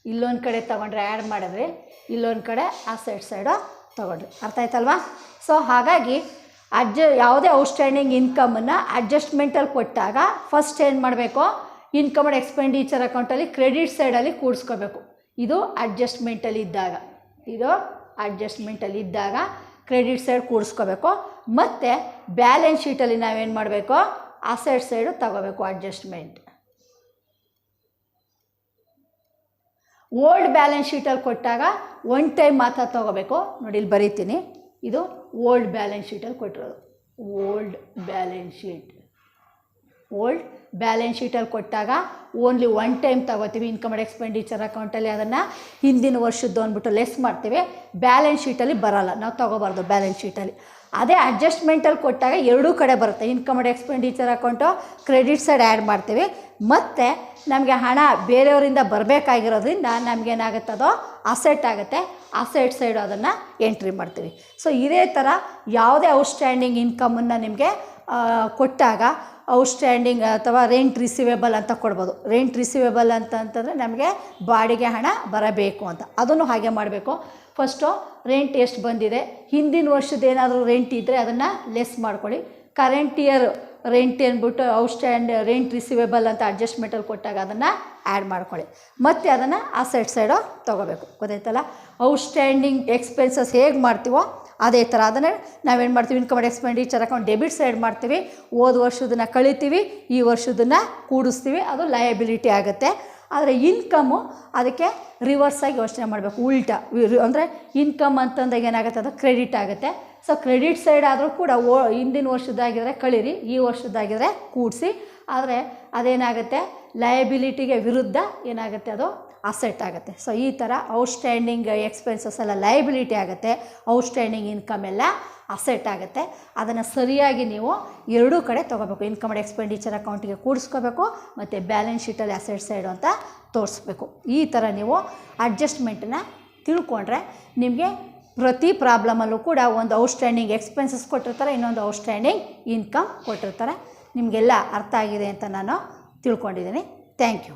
ಇಲ್ಲೊಂದು ಕಡೆ ತೊಗೊಂಡ್ರೆ ಆ್ಯಡ್ ಮಾಡಿದ್ರೆ, ಇಲ್ಲೊಂದು ಕಡೆ ಅಸೆಟ್ ಸೈಡು ತೊಗೊಂಡ್ರಿ. ಅರ್ಥ ಆಯ್ತಲ್ವಾ? ಸೊ ಹಾಗಾಗಿ ಯಾವುದೇ ಔಟ್ಸ್ಟ್ಯಾಂಡಿಂಗ್ ಇನ್ಕಮನ್ನು ಅಡ್ಜಸ್ಟ್ಮೆಂಟಲ್ಲಿ ಕೊಟ್ಟಾಗ ಫಸ್ಟ್ ಏನು ಮಾಡಬೇಕು? ಇನ್ಕಮ್ ಆ್ಯಂಡ್ ಎಕ್ಸ್ಪೆಂಡಿಚರ್ ಅಕೌಂಟಲ್ಲಿ ಕ್ರೆಡಿಟ್ ಸೈಡಲ್ಲಿ ಕೂಡಿಸ್ಕೋಬೇಕು. ಇದು ಅಡ್ಜಸ್ಟ್ಮೆಂಟಲ್ಲಿ ಇದ್ದಾಗ, ಇದು ಅಡ್ಜಸ್ಟ್ಮೆಂಟಲ್ಲಿ ಇದ್ದಾಗ ಕ್ರೆಡಿಟ್ ಸೈಡ್ ಕೂಡಿಸ್ಕೋಬೇಕು. ಮತ್ತು ಬ್ಯಾಲೆನ್ಸ್ ಶೀಟಲ್ಲಿ ನಾವೇನು ಮಾಡಬೇಕು? ಅಸೆಟ್ ಸೈಡು ತಗೋಬೇಕು. ಅಡ್ಜಸ್ಟ್ಮೆಂಟ್. ಓಲ್ಡ್ ಬ್ಯಾಲೆನ್ಸ್ ಶೀಟಲ್ಲಿ ಕೊಟ್ಟಾಗ ಒನ್ ಟೈಮ್ ಮಾತ್ರ ತೊಗೋಬೇಕು. ನೋಡಿ, ಇಲ್ಲಿ ಬರೀತೀನಿ. ಇದು ಓಲ್ಡ್ ಬ್ಯಾಲೆನ್ಸ್ ಶೀಟಲ್ಲಿ ಕೊಟ್ಟಿರೋದು. Old balance sheet. Old balance ಶೀಟಲ್ಲಿ ಕೊಟ್ಟಾಗ ಓನ್ಲಿ ಒನ್ ಟೈಮ್ ತೊಗೋತೀವಿ. ಇನ್ಕಮ್ ಆ್ಯಂಡ್ ಎಕ್ಸ್ಪೆಂಡಿಚರ್ ಅಕೌಂಟಲ್ಲಿ ಅದನ್ನು ಹಿಂದಿನ ವರ್ಷದ್ದು ಅಂದ್ಬಿಟ್ಟು ಲೆಸ್ ಮಾಡ್ತೀವಿ. ಬ್ಯಾಲೆನ್ಸ್ ಶೀಟಲ್ಲಿ ಬರೋಲ್ಲ, ನಾವು ತೊಗೋಬಾರ್ದು ಬ್ಯಾಲೆನ್ಸ್ ಶೀಟಲ್ಲಿ. ಅದೇ ಅಡ್ಜಸ್ಟ್ಮೆಂಟಲ್ಲಿ ಕೊಟ್ಟಾಗ ಎರಡೂ ಕಡೆ ಬರುತ್ತೆ. Income and expenditure account credit side add ಮಾಡ್ತೀವಿ, ಮತ್ತು ನಮಗೆ ಹಣ ಬೇರೆಯವರಿಂದ ಬರಬೇಕಾಗಿರೋದ್ರಿಂದ ನಮಗೇನಾಗುತ್ತದೋ ಅಸೆಟ್ ಆಗುತ್ತೆ. ಅಸೆಟ್ ಸೈಡು ಅದನ್ನು ಎಂಟ್ರಿ ಮಾಡ್ತೀವಿ. ಸೊ ಇದೇ ಥರ ಯಾವುದೇ ಔಟ್ಸ್ಟ್ಯಾಂಡಿಂಗ್ ಇನ್ಕಮನ್ನು ನಿಮಗೆ ಕೊಟ್ಟಾಗ ಔಟ್ಸ್ಟ್ಯಾಂಡಿಂಗ್ ಅಥವಾ ರೆಂಟ್ ರಿಸೀವೇಬಲ್ ಅಂತ ಕೊಡ್ಬೋದು. ರೆಂಟ್ ರಿಸೀವೇಬಲ್ ಅಂತಂದರೆ ನಮಗೆ ಬಾಡಿಗೆ ಹಣ ಬರಬೇಕು ಅಂತ, ಅದನ್ನು ಹಾಗೆ ಮಾಡಬೇಕು. ಫಸ್ಟು ರೆಂಟ್ ಎಷ್ಟು ಬಂದಿದೆ, ಹಿಂದಿನ ವರ್ಷದ ಏನಾದರೂ ರೆಂಟ್ ಇದ್ದರೆ ಅದನ್ನು ಲೆಸ್ ಮಾಡ್ಕೊಳ್ಳಿ. ಕರೆಂಟ್ ಇಯರ್ ರೆಂಟ್ ಅಂದ್ಬಿಟ್ಟು ರೆಂಟ್ ರಿಸೀವೇಬಲ್ ಅಂತ ಅಡ್ಜಸ್ಟ್ಮೆಂಟಲ್ಲಿ ಕೊಟ್ಟಾಗ ಅದನ್ನು ಆ್ಯಡ್ ಮಾಡ್ಕೊಳ್ಳಿ. ಮತ್ತು ಅದನ್ನು ಅಸೆಟ್ ಸೈಡು ತೊಗೋಬೇಕು. ಗೊತ್ತಾಯ್ತಲ್ಲ? ಔಟ್ಸ್ಟ್ಯಾಂಡಿಂಗ್ ಎಕ್ಸ್ಪೆನ್ಸಸ್ ಹೇಗೆ ಮಾಡ್ತೀವೋ ಅದೇ ಥರ ಅದನ್ನೇ ನಾವೇನು ಮಾಡ್ತೀವಿ, income and expenditure account debit side ಮಾಡ್ತೀವಿ, ಹೋದ ವರ್ಷದನ್ನು ಕಳಿತೀವಿ, ಈ ವರ್ಷದನ್ನು ಕೂಡಿಸ್ತೀವಿ, ಅದು ಲಯಬಿಲಿಟಿ ಆಗುತ್ತೆ. ಆದರೆ ಇನ್ಕಮ್ಮು ಅದಕ್ಕೆ ರಿವರ್ಸಾಗಿ ಯೋಚನೆ ಮಾಡಬೇಕು, ಉಲ್ಟಾ. ಅಂದರೆ ಇನ್ಕಮ್ ಅಂತಂದಾಗ ಏನಾಗುತ್ತೆ, ಅದು ಕ್ರೆಡಿಟ್ ಆಗುತ್ತೆ. ಸೊ ಕ್ರೆಡಿಟ್ ಸೈಡ್ ಆದರೂ ಕೂಡ ಹಿಂದಿನ ವರ್ಷದಾಗಿದ್ರೆ ಕಳೀರಿ, ಈ ವರ್ಷದಾಗಿದ್ರೆ ಕೂಡಿಸಿ. ಆದರೆ ಅದೇನಾಗುತ್ತೆ, ಲಯಬಿಲಿಟಿಗೆ ವಿರುದ್ಧ ಏನಾಗುತ್ತೆ, ಅದು ಅಸೆಟ್ ಆಗುತ್ತೆ. ಸೊ ಈ ಥರ ಔಟ್ಸ್ಟ್ಯಾಂಡಿಂಗ್ ಎಕ್ಸ್ಪೆನ್ಸಸ್ ಎಲ್ಲ ಲಯಬಿಲಿಟಿ ಆಗುತ್ತೆ, ಔಟ್ಸ್ಟ್ಯಾಂಡಿಂಗ್ ಇನ್ಕಮ್ ಎಲ್ಲ ಅಸೆಟ್ ಆಗುತ್ತೆ. ಅದನ್ನು ಸರಿಯಾಗಿ ನೀವು ಎರಡೂ ಕಡೆ ತೊಗೋಬೇಕು. ಇನ್ಕಮ್ ಆ್ಯಂಡ್ ಎಕ್ಸ್ಪೆಂಡಿಚರ್ ಅಕೌಂಟಿಗೆ ಕೂಡಿಸ್ಕೋಬೇಕು ಮತ್ತು ಬ್ಯಾಲೆನ್ಸ್ ಶೀಟಲ್ಲಿ ಅಸೆಟ್ ಸೈಡು ಅಂತ ತೋರಿಸ್ಬೇಕು. ಈ ಥರ ನೀವು ಅಡ್ಜಸ್ಟ್ಮೆಂಟನ್ನ ತಿಳ್ಕೊಂಡ್ರೆ ನಿಮಗೆ ಪ್ರತಿ ಪ್ರಾಬ್ಲಮಲ್ಲೂ ಕೂಡ ಒಂದು ಔಟ್ಸ್ಟ್ಯಾಂಡಿಂಗ್ ಎಕ್ಸ್ಪೆನ್ಸಸ್ ಕೊಟ್ಟಿರ್ತಾರೆ, ಇನ್ನೊಂದು ಔಟ್ಸ್ಟ್ಯಾಂಡಿಂಗ್ ಇನ್ಕಮ್ ಕೊಟ್ಟಿರ್ತಾರೆ. ನಿಮಗೆಲ್ಲ ಅರ್ಥ ಆಗಿದೆ ಅಂತ ನಾನು ತಿಳ್ಕೊಂಡಿದ್ದೀನಿ. Thank you.